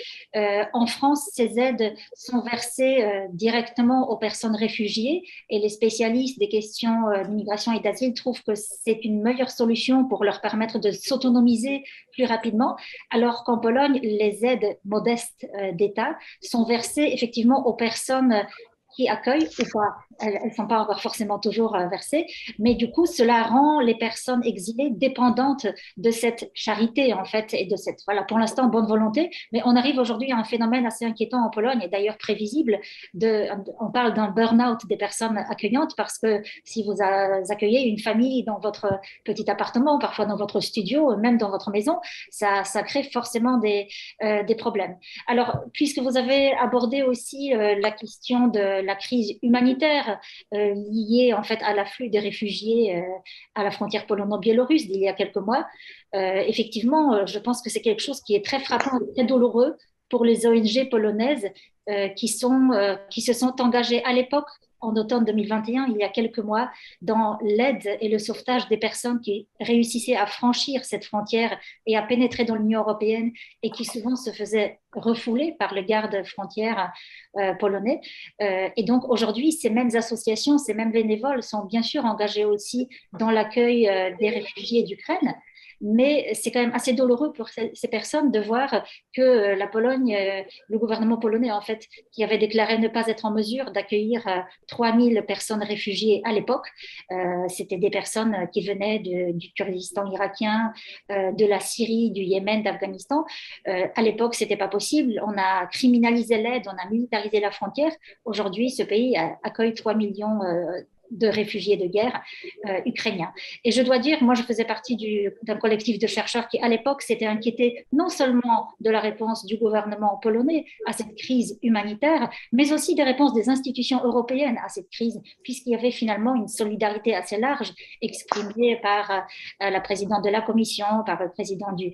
En France, ces aides sont versées directement aux personnes réfugiées et les spécialistes des questions d'immigration et d'asile trouvent que c'est une meilleure solution pour leur permettre de s'autonomiser plus rapidement, alors qu'en Pologne, les aides modestes d'État sont versées effectivement aux personnes qui accueillent ou pas. Elles ne sont pas encore forcément toujours versées, mais du coup, cela rend les personnes exilées dépendantes de cette charité, en fait, et de cette, voilà, pour l'instant, bonne volonté. Mais on arrive aujourd'hui à un phénomène assez inquiétant en Pologne, et d'ailleurs prévisible. On parle d'un burn-out des personnes accueillantes, parce que si vous accueillez une famille dans votre petit appartement, parfois dans votre studio, même dans votre maison, ça crée forcément des problèmes. Alors, puisque vous avez abordé aussi la question de la crise humanitaire liée en fait à l'afflux des réfugiés à la frontière polono-biélorusse d'il y a quelques mois, effectivement, je pense que c'est quelque chose qui est très frappant et très douloureux pour les ONG polonaises qui se sont engagées à l'époque, en automne 2021, il y a quelques mois, dans l'aide et le sauvetage des personnes qui réussissaient à franchir cette frontière et à pénétrer dans l'Union européenne et qui souvent se faisaient refouler par le garde-frontière polonais. Et donc aujourd'hui, ces mêmes associations, ces mêmes bénévoles sont bien sûr engagés aussi dans l'accueil des réfugiés d'Ukraine. Mais c'est quand même assez douloureux pour ces personnes de voir que la Pologne, le gouvernement polonais en fait, qui avait déclaré ne pas être en mesure d'accueillir 3000 personnes réfugiées à l'époque, c'était des personnes qui venaient du Kurdistan irakien, de la Syrie, du Yémen, d'Afghanistan. À l'époque, c'était pas possible. On a criminalisé l'aide, on a militarisé la frontière. Aujourd'hui, ce pays accueille 3 millions de réfugiés de guerre ukrainiens. Et je dois dire, moi, je faisais partie d'un collectif de chercheurs qui, à l'époque, s'était inquiété non seulement de la réponse du gouvernement polonais à cette crise humanitaire, mais aussi des réponses des institutions européennes à cette crise, puisqu'il y avait finalement une solidarité assez large exprimée par la présidente de la Commission, par le président du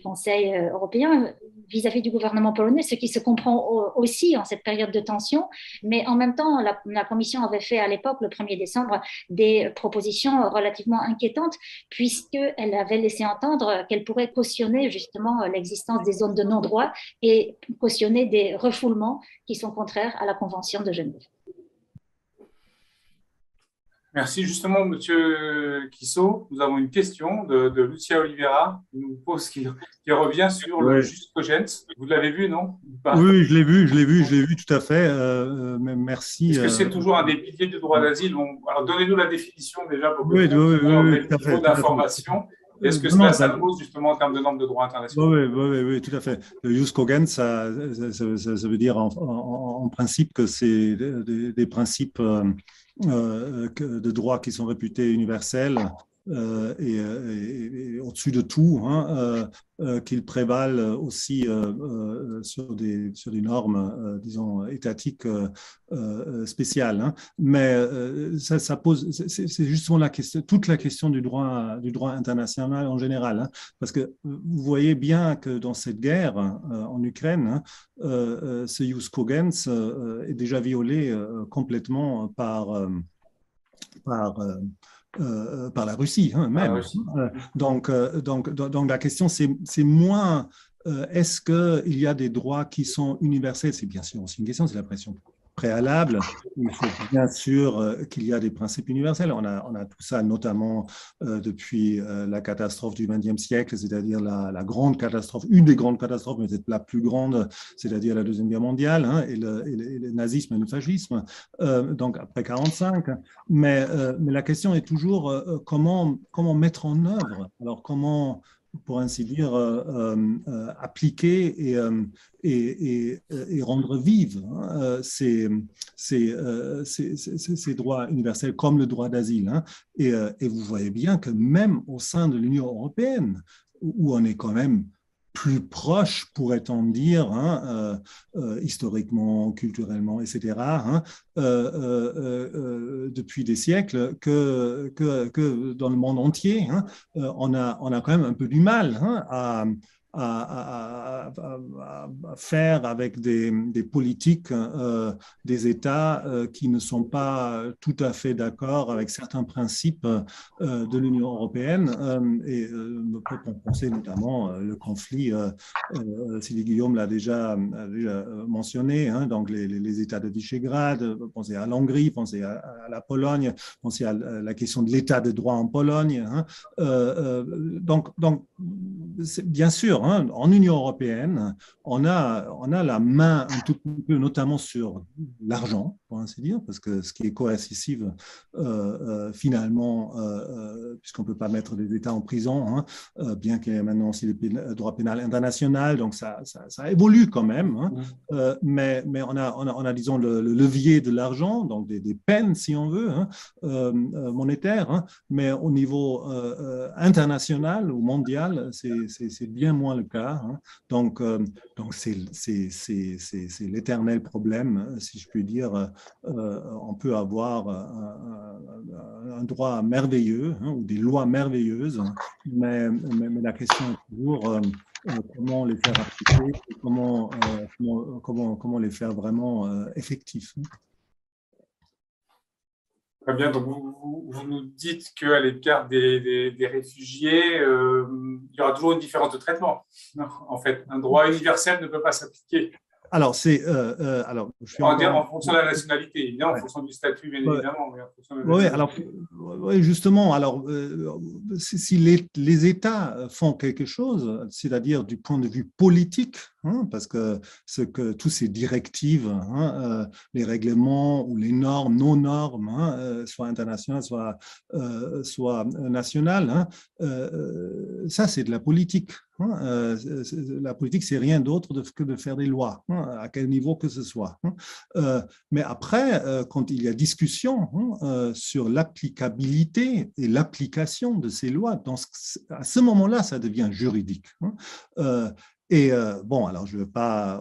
Conseil européen vis-à-vis du gouvernement polonais, ce qui se comprend aussi en cette période de tension. Mais en même temps, la Commission avait fait à l'époque, le 1er décembre, des propositions relativement inquiétantes, puisqu'elle avait laissé entendre qu'elle pourrait cautionner justement l'existence des zones de non-droit et cautionner des refoulements qui sont contraires à la Convention de Genève. Merci. Justement, Monsieur Quissot, nous avons une question de Lucia Oliveira qui revient sur le Just Cogens. Vous l'avez vu, non? Oui, je l'ai vu tout à fait. Merci. Est-ce que c'est toujours un des piliers du droit d'asile? Alors, donnez-nous la définition déjà pour que oui, tout à fait, d'information. Est-ce que ça pose justement en termes de normes de droit international? Oui, tout à fait. Le Just Cogens, ça veut dire en principe que c'est des principes de droit qui sont réputés universels et au-dessus de tout, qu'ils prévalent aussi sur des normes, disons, étatiques spéciales. Hein. Mais ça pose, c'est justement toute la question du droit international en général. Hein, parce que vous voyez bien que dans cette guerre en Ukraine, ce Jus Cogens est déjà violé complètement par la Russie même. Donc la question, c'est moins est-ce qu'il y a des droits qui sont universels? C'est bien sûr aussi une question, c'est la pression préalable. Il faut bien sûr qu'il y a des principes universels. On a tout ça notamment depuis la catastrophe du XXe siècle, c'est-à-dire la grande catastrophe, une des grandes catastrophes, mais peut-être la plus grande, c'est-à-dire la Deuxième Guerre mondiale et le nazisme et le fascisme, donc après 1945. Mais la question est toujours comment mettre en œuvre, alors comment, pour ainsi dire, appliquer et rendre vivre ces droits universels comme le droit d'asile. Hein. Et vous voyez bien que même au sein de l'Union européenne, où on est quand même plus proche, pourrait-on dire, historiquement, culturellement, etc., depuis des siècles, que dans le monde entier, on a quand même un peu du mal à faire avec des politiques des États qui ne sont pas tout à fait d'accord avec certains principes de l'Union européenne. Et on peut penser notamment le conflit, Sylvie Guillaume l'a déjà mentionné, donc les États de Visegrad, pensez à l'Hongrie, pensez à la Pologne, pensez à la question de l'état de droit en Pologne. Donc bien sûr, en Union européenne, on a la main un tout petit peu, notamment sur l'argent, pour ainsi dire, parce que ce qui est coercitif, finalement, puisqu'on ne peut pas mettre des États en prison, hein, bien qu'il y ait maintenant aussi le droit pénal international, donc ça évolue quand même, hein, mais on a, disons, le levier de l'argent, donc des peines, si on veut, hein, monétaires, hein, mais au niveau international ou mondial, c'est bien moins le cas. Hein. Donc c'est l'éternel problème, si je puis dire. On peut avoir un droit merveilleux, hein, ou des lois merveilleuses, hein, mais la question est toujours comment les faire appliquer, comment les faire vraiment effectifs. Très bien, donc vous nous dites qu'à l'égard des réfugiés, il y aura toujours une différence de traitement. En fait, un droit universel ne peut pas s'appliquer. Alors, je suis en fonction de la nationalité, évidemment, en fonction du statut, bien évidemment. Oui, alors, justement, alors, si les États font quelque chose, c'est-à-dire du point de vue politique, hein, parce que toutes ces directives, hein, les règlements ou les normes, nos normes, hein, soit internationales, soit nationales, hein, ça, c'est de la politique. Hein, la politique, c'est rien d'autre que de faire des lois, hein, à quel niveau que ce soit. Hein. Mais après, quand il y a discussion, hein, sur l'applicabilité et l'application de ces lois, à ce moment-là, ça devient juridique. Hein. Bon, alors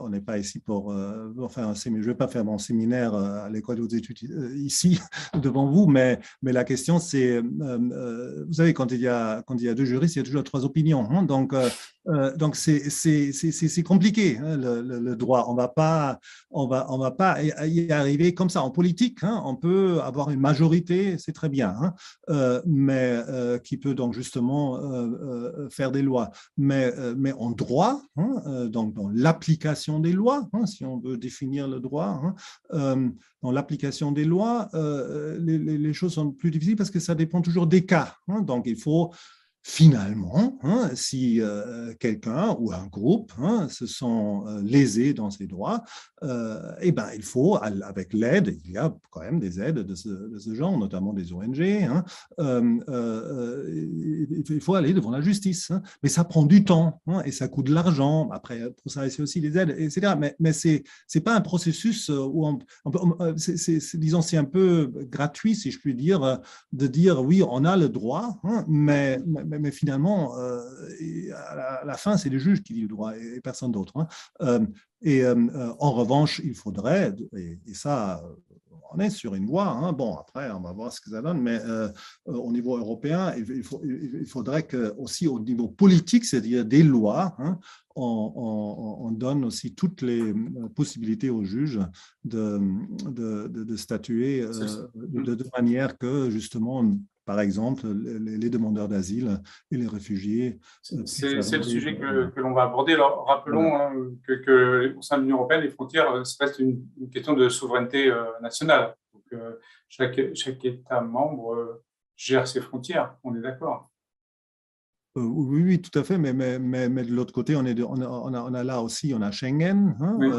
on n'est pas ici pour je ne vais pas faire mon séminaire à l'école des hautes études ici devant vous, mais la question c'est, vous savez, quand il y a deux juristes, il y a toujours trois opinions, hein, donc c'est compliqué, hein, le droit. On va pas y arriver comme ça. En politique, hein, on peut avoir une majorité, c'est très bien, hein, mais qui peut donc justement faire des lois. Mais en droit, hein, donc dans l'application des lois, hein, si on veut définir le droit, hein, dans l'application des lois, les choses sont plus difficiles parce que ça dépend toujours des cas. Hein, donc il faut finalement, hein, si quelqu'un ou un groupe, hein, se sent lésés dans ses droits, eh ben, il faut, avec l'aide, il y a quand même des aides de ce genre, notamment des ONG, hein, il faut aller devant la justice. Hein, mais ça prend du temps, hein, et ça coûte de l'argent. Après, pour ça, c'est aussi les aides, etc. Mais c'est pas un processus où disons, c'est un peu gratuit, si je puis dire, de dire oui, on a le droit, hein, mais finalement, à la fin, c'est le juge qui dit le droit et personne d'autre. Hein. En revanche, il faudrait, et ça, on est sur une voie, hein, bon, après, on va voir ce que ça donne, mais au niveau européen, il faudrait que, aussi au niveau politique, c'est-à-dire des lois, hein, on donne aussi toutes les possibilités aux juges de statuer de manière que, justement, par exemple, les demandeurs d'asile et les réfugiés. C'est le sujet que l'on va aborder. Alors, rappelons, hein, qu'au sein de l'Union européenne, les frontières, ça reste une question de souveraineté nationale. Donc, chaque État membre gère ses frontières, on est d'accord. Oui, tout à fait, mais de l'autre côté, on a là aussi, on a Schengen, hein, oui.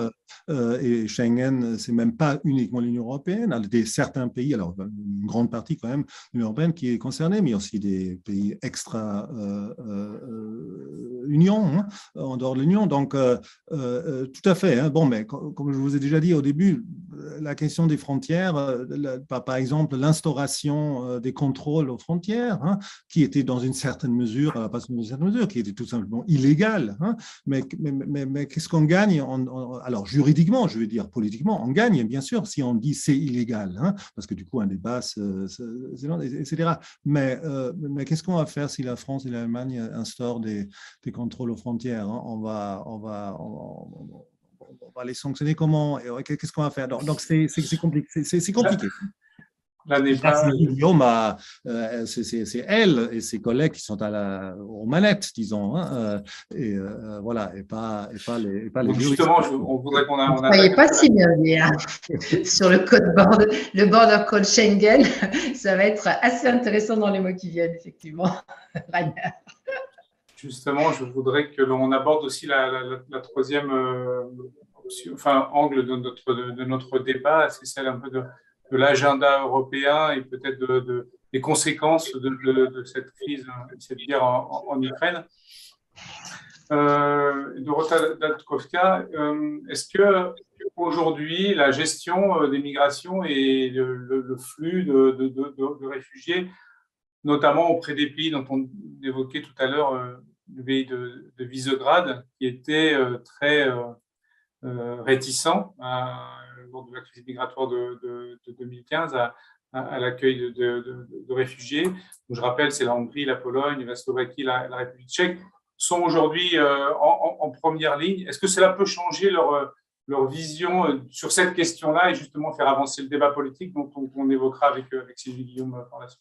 Et Schengen, c'est même pas uniquement l'Union européenne, il y a certains pays, alors une grande partie quand même de l'Union européenne qui est concernée, mais il y a aussi des pays extra-Union, hein, en dehors de l'Union, donc tout à fait. Hein, bon, mais comme je vous ai déjà dit au début, la question des frontières, par exemple l'instauration des contrôles aux frontières, hein, qui était dans une certaine mesure, pas dans une certaine mesure, qui était tout simplement illégale, hein, mais qu'est-ce qu'on gagne alors juridiquement, je veux dire politiquement, on gagne bien sûr si on dit c'est illégal, hein, parce que du coup un débat, etc. Mais qu'est-ce qu'on va faire si la France et l'Allemagne instaurent des contrôles aux frontières, hein, on va les sanctionner comment? Qu'est-ce qu'on va faire? Donc c'est compliqué. C'est compliqué. Guillaume, c'est elle et ses collègues qui sont aux manettes, disons, hein, voilà, et pas les justement, on voudrait qu'on a. Vous ne soyez pas si bien dit, hein, sur le border code Schengen. Ça va être assez intéressant dans les mois qui viennent, effectivement. Justement, je voudrais que l'on aborde aussi la troisième angle de notre débat, c'est celle un peu de l'agenda européen et peut-être des conséquences de cette crise, cette guerre en Ukraine. Dorota Datkowska, est-ce que aujourd'hui la gestion des migrations et le flux de réfugiés, notamment auprès des pays dont on évoquait tout à l'heure, le pays de Visegrad, qui était très réticent lors de la crise migratoire de 2015 à l'accueil de réfugiés. Donc, je rappelle, c'est la Hongrie, la Pologne, la Slovaquie, la République tchèque, sont aujourd'hui en première ligne. Est-ce que cela peut changer leur vision sur cette question-là et justement faire avancer le débat politique dont on évoquera avec Sylvie Guillaume par la suite?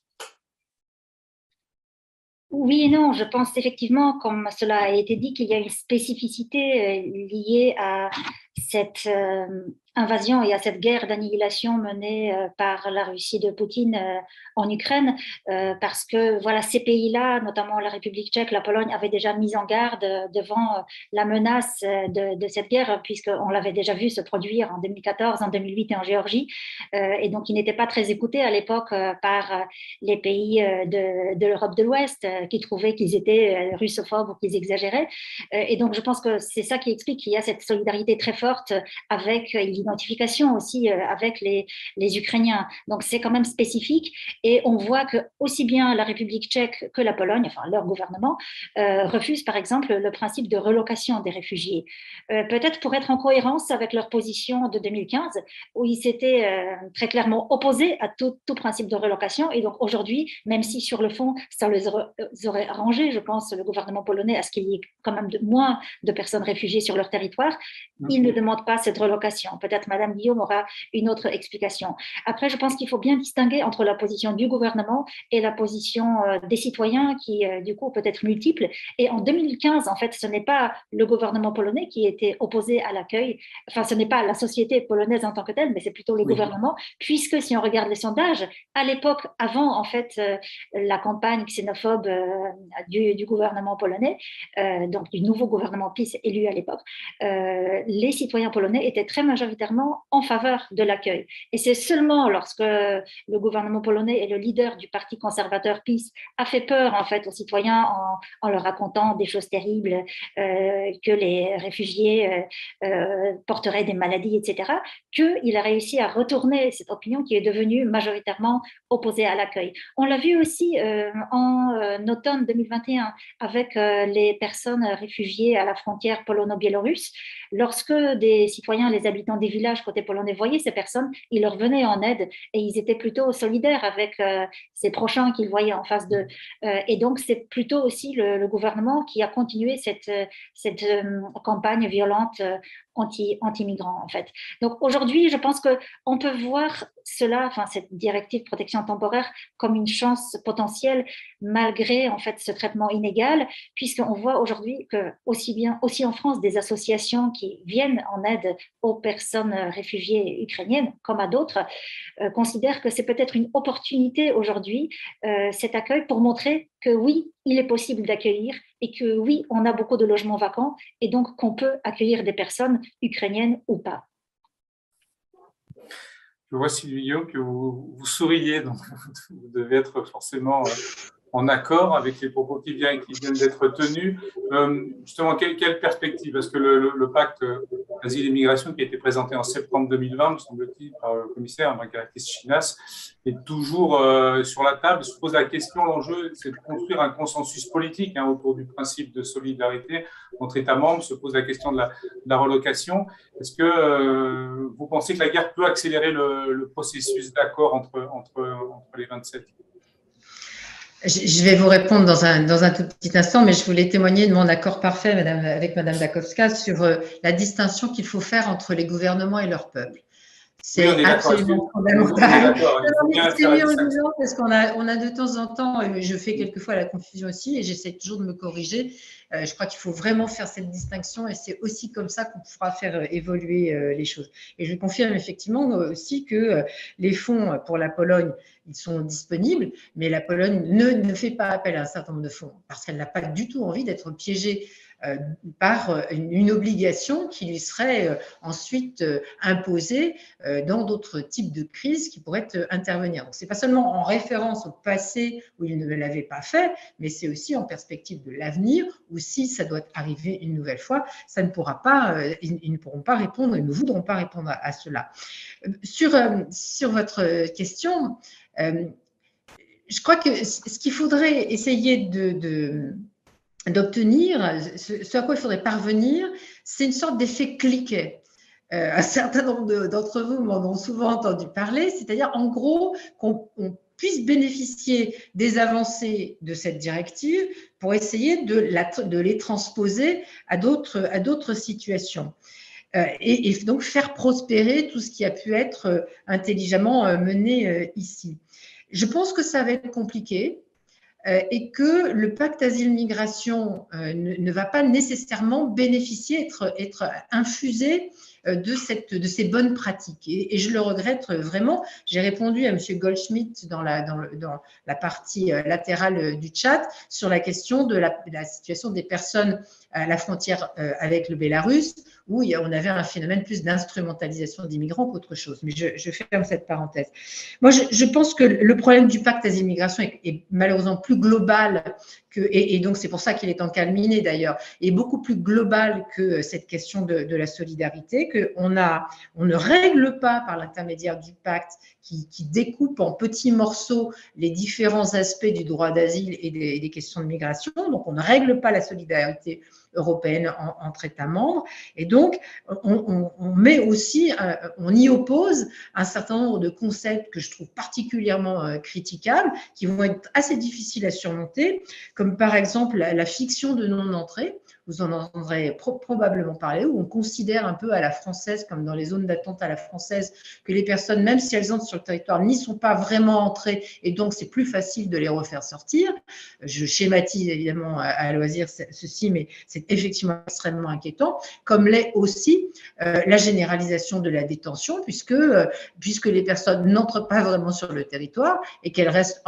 Oui et non, je pense effectivement, comme cela a été dit, qu'il y a une spécificité liée à cette invasion et à cette guerre d'annihilation menée par la Russie de Poutine en Ukraine, parce que voilà, ces pays-là, notamment la République tchèque, la Pologne, avaient déjà mis en garde devant la menace de cette guerre, puisqu'on l'avait déjà vu se produire en 2014, en 2008 et en Géorgie, et donc ils n'étaient pas très écoutés à l'époque par les pays de l'Europe de l'Ouest, qui trouvaient qu'ils étaient russophobes ou qu'ils exagéraient, et donc je pense que c'est ça qui explique qu'il y a cette solidarité très forte avec l'identification aussi avec les Ukrainiens. Donc c'est quand même spécifique et on voit que aussi bien la République tchèque que la Pologne, enfin leur gouvernement, refusent par exemple le principe de relocation des réfugiés. Peut-être pour être en cohérence avec leur position de 2015 où ils s'étaient très clairement opposés à tout principe de relocation et donc aujourd'hui, même si sur le fond ça les aurait arrangé, je pense, le gouvernement polonais à ce qu'il y ait quand même moins de personnes réfugiées sur leur territoire, ils ne demandent pas cette relocation. Peut-être Madame Guillaume aura une autre explication. Après, je pense qu'il faut bien distinguer entre la position du gouvernement et la position des citoyens qui, du coup, peut être multiple. Et en 2015, en fait, ce n'est pas le gouvernement polonais qui était opposé à l'accueil. Enfin, ce n'est pas la société polonaise en tant que telle, mais c'est plutôt le gouvernement, puisque si on regarde les sondages, à l'époque, avant, en fait, la campagne xénophobe du gouvernement polonais, donc du nouveau gouvernement PiS élu à l'époque, les citoyens polonais étaient très majoritairement en faveur de l'accueil. Et c'est seulement lorsque le gouvernement polonais et le leader du parti conservateur PiS a fait peur en fait aux citoyens en leur racontant des choses terribles, que les réfugiés porteraient des maladies, etc., qu'il a réussi à retourner cette opinion qui est devenue majoritairement opposée à l'accueil. On l'a vu aussi en automne 2021 avec les personnes réfugiées à la frontière polono-biélorusse. Lorsque des citoyens, les habitants des villages côté polonais voyaient ces personnes, ils leur venaient en aide et ils étaient plutôt solidaires avec ces prochains qu'ils voyaient en face d'eux. Et donc, c'est plutôt aussi le gouvernement qui a continué cette campagne violente anti-migrants, en fait. Donc, aujourd'hui, je pense qu'on peut voir cela, enfin, cette directive protection temporaire, comme une chance potentielle, malgré, en fait, ce traitement inégal, puisqu'on voit aujourd'hui que, aussi en France, des associations qui viennent en aide aux personnes réfugiées ukrainiennes, comme à d'autres, considèrent que c'est peut-être une opportunité aujourd'hui, cet accueil, pour montrer que oui, il est possible d'accueillir et que oui, on a beaucoup de logements vacants et donc qu'on peut accueillir des personnes ukrainiennes ou pas. Je vois, Sylvie Guillaume, que vous souriez, donc vous devez être forcément en accord avec les propos qui viennent d'être tenus. Justement, quelle perspective? Parce que le pacte Asile et Migration qui a été présenté en septembre 2020, me semble-t-il, par le commissaire Margaretis Chinas, est toujours sur la table. Se pose la question, l'enjeu, c'est de construire un consensus politique autour du principe de solidarité entre États membres. Se pose la question de la relocation. Est-ce que vous pensez que la guerre peut accélérer le processus d'accord entre les 27? Je vais vous répondre dans un tout petit instant, mais je voulais témoigner de mon accord parfait avec Madame Datkowska sur la distinction qu'il faut faire entre les gouvernements et leur peuple. C'est absolument fondamental. C'est mieux en disant parce qu'on a de temps en temps, et je fais quelquefois la confusion aussi, et j'essaie toujours de me corriger. Je crois qu'il faut vraiment faire cette distinction, et c'est aussi comme ça qu'on pourra faire évoluer les choses. Et je confirme effectivement aussi que les fonds pour la Pologne, ils sont disponibles, mais la Pologne ne fait pas appel à un certain nombre de fonds parce qu'elle n'a pas du tout envie d'être piégée par une obligation qui lui serait ensuite imposée dans d'autres types de crises qui pourraient intervenir. Donc, ce n'est pas seulement en référence au passé où il ne l'avait pas fait, mais c'est aussi en perspective de l'avenir où si ça doit arriver une nouvelle fois, ça ne pourra pas, ils ne pourront pas répondre, ils ne voudront pas répondre à cela. Sur votre question, je crois que ce qu'il faudrait essayer d'obtenir, ce à quoi il faudrait parvenir, c'est une sorte d'effet cliquet. Un certain nombre d'entre vous m'en ont souvent entendu parler, c'est-à-dire en gros qu'on puisse bénéficier des avancées de cette directive pour essayer de les transposer à d'autres situations. Et donc faire prospérer tout ce qui a pu être intelligemment mené ici. Je pense que ça va être compliqué et que le pacte asile-migration ne va pas nécessairement bénéficier, être infusé de ces bonnes pratiques. Et je le regrette vraiment. J'ai répondu à M. Goldschmidt dans la partie latérale du chat sur la question de la situation des personnes à la frontière avec le Bélarus, où on avait un phénomène plus d'instrumentalisation des migrants qu'autre chose. Mais je ferme cette parenthèse. Moi, je pense que le problème du pacte asile-migration est malheureusement plus global et donc c'est pour ça qu'il est encalminé d'ailleurs, est beaucoup plus global que cette question de la solidarité, qu'on ne règle pas par l'intermédiaire du pacte qui découpe en petits morceaux les différents aspects du droit d'asile et des questions de migration. Donc, on ne règle pas la solidarité européenne entre États membres. Et donc, on met aussi, on y oppose un certain nombre de concepts que je trouve particulièrement critiquables, qui vont être assez difficiles à surmonter, comme par exemple la fiction de non-entrée. Vous en entendrez probablement parler, où on considère un peu à la française, comme dans les zones d'attente à la française, que les personnes, même si elles entrent sur le territoire, n'y sont pas vraiment entrées, et donc c'est plus facile de les refaire sortir. Je schématise évidemment à loisir ceci, mais c'est effectivement extrêmement inquiétant, comme l'est aussi la généralisation de la détention, puisque les personnes n'entrent pas vraiment sur le territoire et qu'elles restent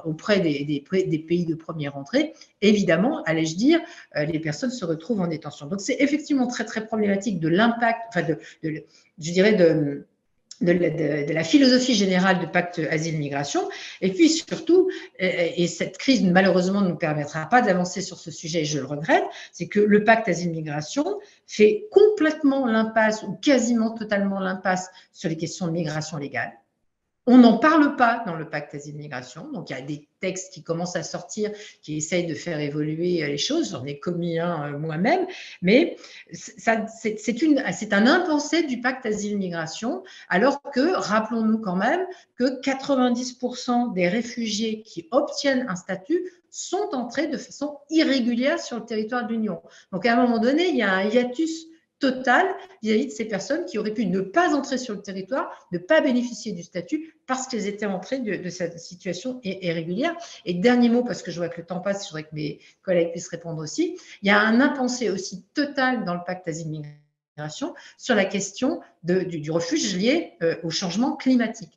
auprès des pays de première entrée. Évidemment, allais-je dire, les personnes se retrouvent en détention. Donc, c'est effectivement très, très problématique de l'impact, enfin, je dirais de la philosophie générale du pacte asile-migration. Et puis surtout, et cette crise malheureusement ne nous permettra pas d'avancer sur ce sujet, et je le regrette, c'est que le pacte asile-migration fait complètement l'impasse ou quasiment totalement l'impasse sur les questions de migration légale. On n'en parle pas dans le pacte asile-migration, donc il y a des textes qui commencent à sortir, qui essayent de faire évoluer les choses, j'en ai commis un moi-même, mais c'est un impensé du pacte asile-migration, alors que, rappelons-nous quand même, que 90% des réfugiés qui obtiennent un statut sont entrés de façon irrégulière sur le territoire de l'Union. Donc à un moment donné, il y a un hiatus total vis-à-vis de ces personnes qui auraient pu ne pas entrer sur le territoire, ne pas bénéficier du statut parce qu'elles étaient entrées de cette situation irrégulière. Et dernier mot, parce que je vois que le temps passe, je voudrais que mes collègues puissent répondre aussi, il y a un impensé aussi total dans le pacte asile-migration sur la question du refuge lié au changement climatique.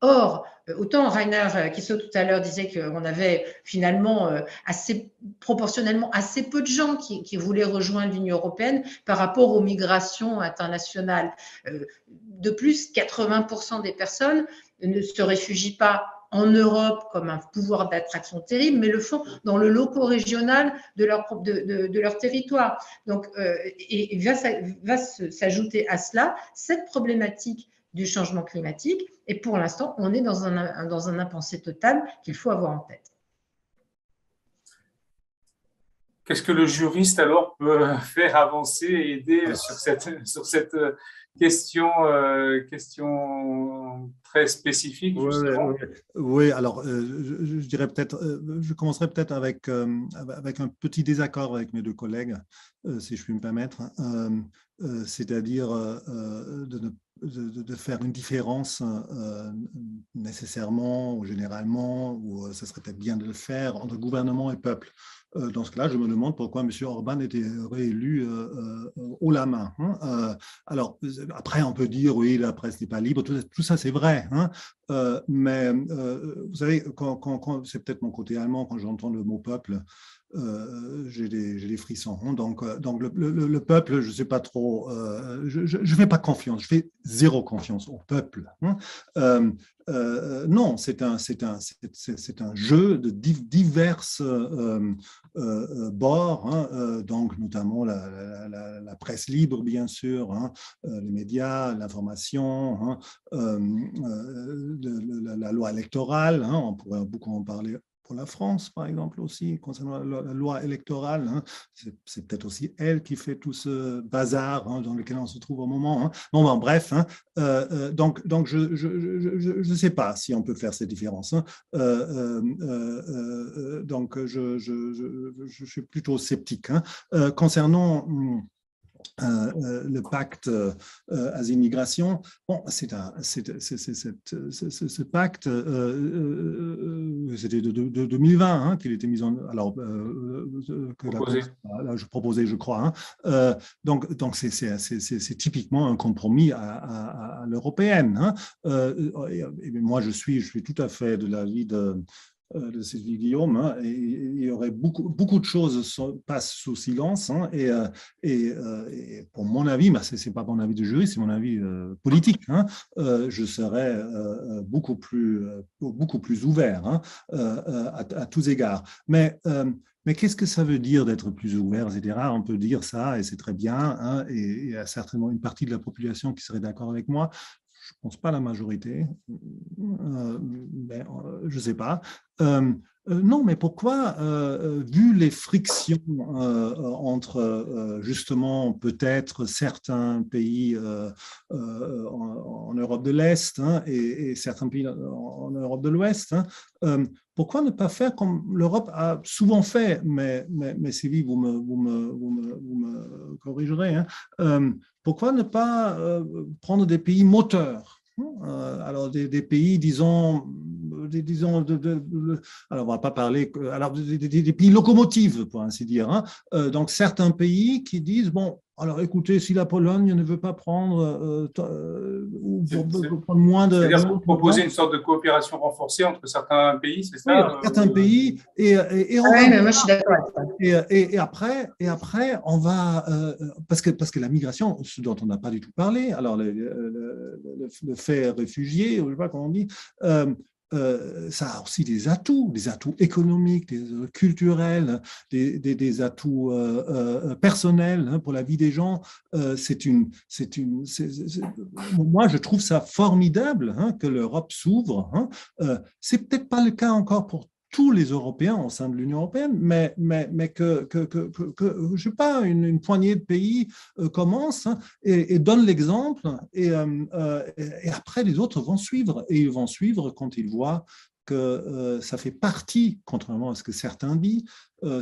Or, autant Rainer Kissel tout à l'heure disait qu'on avait finalement proportionnellement assez peu de gens qui voulaient rejoindre l'Union européenne par rapport aux migrations internationales. De plus, 80% des personnes ne se réfugient pas en Europe comme un pouvoir d'attraction terrible, mais le font dans le loco-régional de leur territoire. Donc, et va s'ajouter à cela cette problématique du changement climatique. Et pour l'instant, on est dans un impensé total qu'il faut avoir en tête. Qu'est-ce que le juriste alors peut faire avancer et aider sur cette question très spécifique, justement? Oui, alors je dirais peut-être, je commencerai peut-être avec un petit désaccord avec mes deux collègues, si je puis me permettre, c'est-à-dire de faire une différence nécessairement ou généralement, ou ça serait peut-être bien de le faire, entre gouvernement et peuple. Dans ce cas-là, je me demande pourquoi M. Orban était réélu haut la main. Alors, après, on peut dire, oui, la presse n'est pas libre, tout ça c'est vrai. Mais vous savez, c'est peut-être mon côté allemand, quand j'entends le mot peuple, j'ai des frissons. Donc le peuple, je ne sais pas trop, je ne fais pas confiance, je fais zéro confiance au peuple. Non, c'est un jeu de divers bords, donc notamment la presse libre, bien sûr, les médias, l'information, la loi électorale, on pourrait beaucoup en parler pour la France, par exemple, aussi, concernant la loi électorale. C'est peut-être aussi elle qui fait tout ce bazar dans lequel on se trouve au moment. Bon, bref, donc je ne sais pas si on peut faire ces différences. Donc, je suis plutôt sceptique. Concernant le pacte asile-migration, bon, ce pacte, c'était de 2020 qu'il était mis en, alors je proposais, je crois. Donc c'est typiquement un compromis à l'européenne. Et moi, je suis tout à fait de l'avis de Sylvie Guillaume, et il y aurait beaucoup de choses passent sous silence, et pour mon avis, mais ce n'est pas mon avis de juriste, c'est mon avis politique, je serais beaucoup plus ouvert à tous égards. Mais qu'est-ce que ça veut dire d'être plus ouvert, etc. On peut dire ça, et c'est très bien, et il y a certainement une partie de la population qui serait d'accord avec moi. Je ne pense pas la majorité, je ne sais pas. Non, mais pourquoi, vu les frictions entre justement peut-être certains pays en Europe de l'Est et certains pays en Europe de l'Ouest, pourquoi ne pas faire comme l'Europe a souvent fait, mais Sylvie, vous me corrigerez, pourquoi ne pas prendre des pays moteurs? Alors des pays, disons, alors on va pas parler, alors des pays locomotives, pour ainsi dire. Donc certains pays qui disent, bon, alors écoutez, si la Pologne ne veut pas prendre prendre moins de... C'est-à-dire pour proposer une sorte de coopération renforcée entre certains pays, c'est ça? Oui, certains pays, et mais moi je suis d'accord avec ça. Et après, on va, parce que la migration, ce dont on n'a pas du tout parlé, alors le fait réfugié, je ne sais pas comment on dit, ça a aussi des atouts économiques, des culturels, des atouts personnels pour la vie des gens. Moi, je trouve ça formidable que l'Europe s'ouvre. C'est peut-être pas le cas encore pour tous les Européens au sein de l'Union européenne, mais que je sais pas, une poignée de pays commence et donne l'exemple, et après les autres vont suivre, et ils vont suivre quand ils voient que ça fait partie, contrairement à ce que certains disent,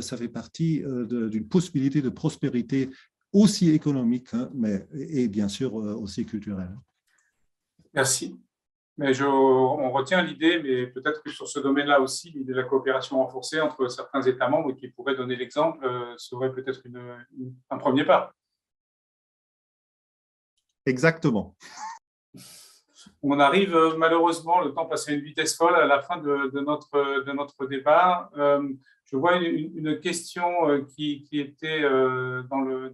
ça fait partie d'une possibilité de prospérité aussi économique, et bien sûr aussi culturelle. Merci. Mais on retient l'idée, mais peut-être que sur ce domaine-là aussi, l'idée de la coopération renforcée entre certains États membres qui pourraient donner l'exemple serait peut-être un premier pas. Exactement. On arrive malheureusement, le temps passe à une vitesse folle, à la fin de notre débat. Je vois une question qui était dans le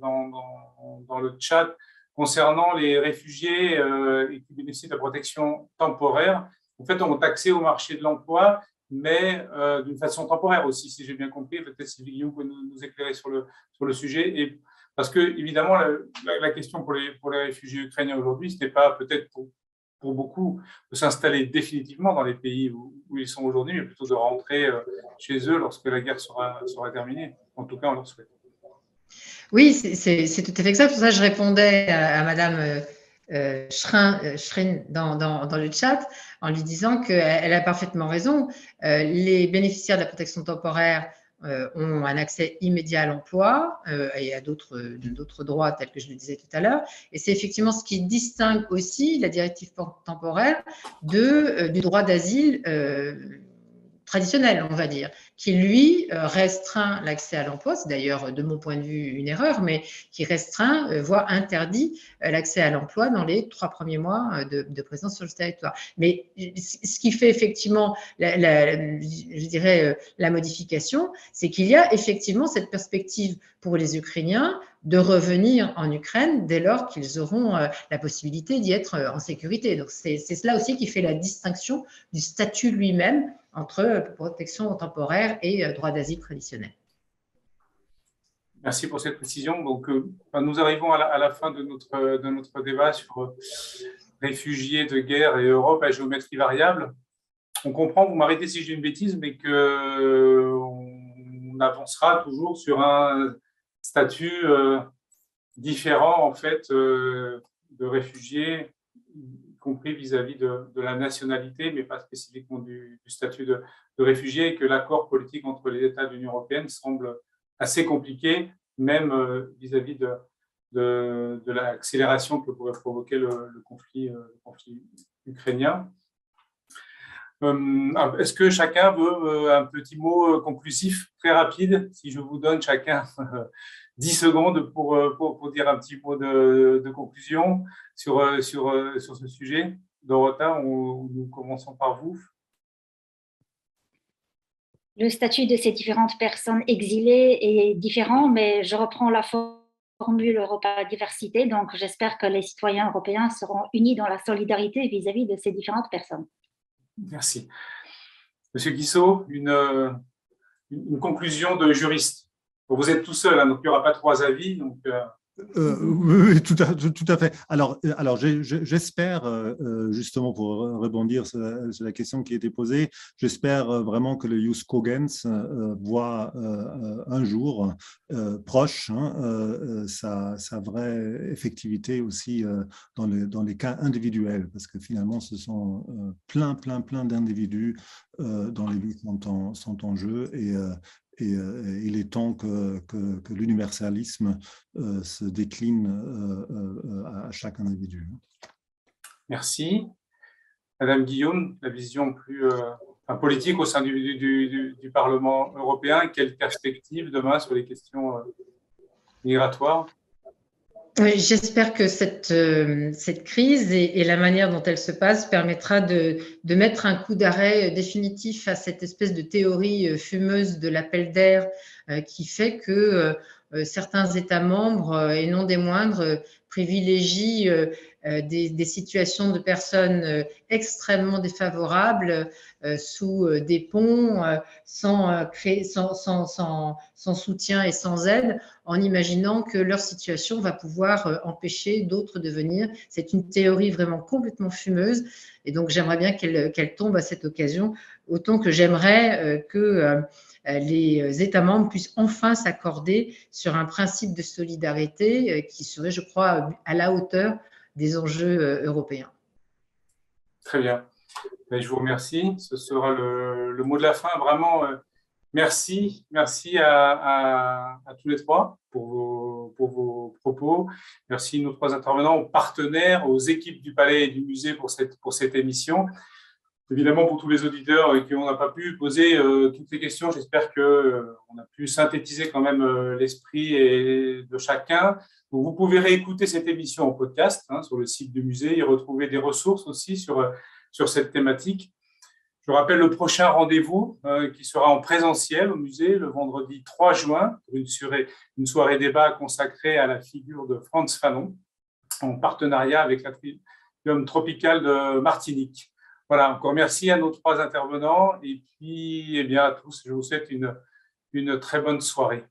chat concernant les réfugiés et qui bénéficient de la protection temporaire. En fait, ont accès au marché de l'emploi, mais d'une façon temporaire aussi, si j'ai bien compris. Peut-être Sylvie Guillaume peut nous éclairer sur le sujet. Et parce que, évidemment, la question pour les réfugiés ukrainiens aujourd'hui, ce n'est pas peut-être pour beaucoup de s'installer définitivement dans les pays où ils sont aujourd'hui, mais plutôt de rentrer chez eux lorsque la guerre sera terminée. En tout cas, on leur souhaite. Oui, c'est tout à fait ça. Pour ça, je répondais à Madame Schrein dans le chat en lui disant qu'elle a parfaitement raison. Les bénéficiaires de la protection temporaire ont un accès immédiat à l'emploi et à d'autres droits tels que je le disais tout à l'heure. Et c'est effectivement ce qui distingue aussi la directive temporaire du droit d'asile traditionnel, on va dire, qui, lui, restreint l'accès à l'emploi. C'est d'ailleurs, de mon point de vue, une erreur, mais qui restreint, voire interdit l'accès à l'emploi dans les 3 premiers mois de présence sur le territoire. Mais ce qui fait effectivement, je dirais, la modification, c'est qu'il y a effectivement cette perspective pour les Ukrainiens de revenir en Ukraine dès lors qu'ils auront la possibilité d'y être en sécurité. Donc, c'est cela aussi qui fait la distinction du statut lui-même entre protection temporaire et droit d'asile traditionnel. Merci pour cette précision. Donc, nous arrivons à la fin de notre débat sur réfugiés de guerre et Europe à géométrie variable. On comprend, vous m'arrêtez si j'ai une bêtise, mais qu'on avancera toujours sur un statut différent en fait de réfugiés, y compris vis-à-vis de la nationalité, mais pas spécifiquement du statut de réfugié, et que l'accord politique entre les États de l'Union européenne semble assez compliqué, même vis-à-vis de l'accélération que pourrait provoquer le conflit ukrainien. Est-ce que chacun veut un petit mot conclusif, très rapide, si je vous donne chacun 10 secondes pour dire un petit mot de conclusion sur ce sujet? Dorota, nous commençons par vous. Le statut de ces différentes personnes exilées est différent, mais je reprends la formule Europa Diversité, donc j'espère que les citoyens européens seront unis dans la solidarité vis-à-vis de ces différentes personnes. Merci. Monsieur Guissot, une conclusion de juriste. Bon, vous êtes tout seul, hein, donc il n'y aura pas 3 avis. Donc, oui, tout à fait. Alors j'espère, justement, pour rebondir sur la question qui a été posée, j'espère vraiment que le Jus Cogens voit un jour proche sa vraie effectivité aussi dans les cas individuels, parce que finalement, ce sont plein d'individus dont les vies sont en jeu, et il est temps que l'universalisme se décline à chaque individu. Merci. Madame Guillaume, la vision plus politique au sein du Parlement européen, quelle perspective demain sur les questions migratoires? Oui, j'espère que cette crise et la manière dont elle se passe permettra de mettre un coup d'arrêt définitif à cette espèce de théorie fumeuse de l'appel d'air qui fait que certains États membres, et non des moindres, privilégient des situations de personnes extrêmement défavorables sous des ponts, sans soutien et sans aide, en imaginant que leur situation va pouvoir empêcher d'autres de venir. C'est une théorie vraiment complètement fumeuse, et donc j'aimerais bien qu'elle tombe à cette occasion, autant que j'aimerais que les États membres puissent enfin s'accorder sur un principe de solidarité qui serait, je crois, à la hauteur des enjeux européens. Très bien. Je vous remercie. Ce sera le mot de la fin. Vraiment, merci à tous les 3 pour vos propos. Merci nos 3 intervenants, aux partenaires, aux équipes du Palais et du Musée pour cette émission. Évidemment, pour tous les auditeurs qui n'ont pas pu poser toutes les questions, j'espère qu'on a pu synthétiser quand même l'esprit de chacun. Donc, vous pouvez réécouter cette émission en podcast sur le site du musée et retrouver des ressources aussi sur cette thématique. Je rappelle le prochain rendez-vous qui sera en présentiel au musée le vendredi 3 juin pour une soirée débat consacrée à la figure de Frantz Fanon en partenariat avec l'Atrium tropical de Martinique. Voilà, encore merci à nos 3 intervenants et puis à tous, je vous souhaite une très bonne soirée.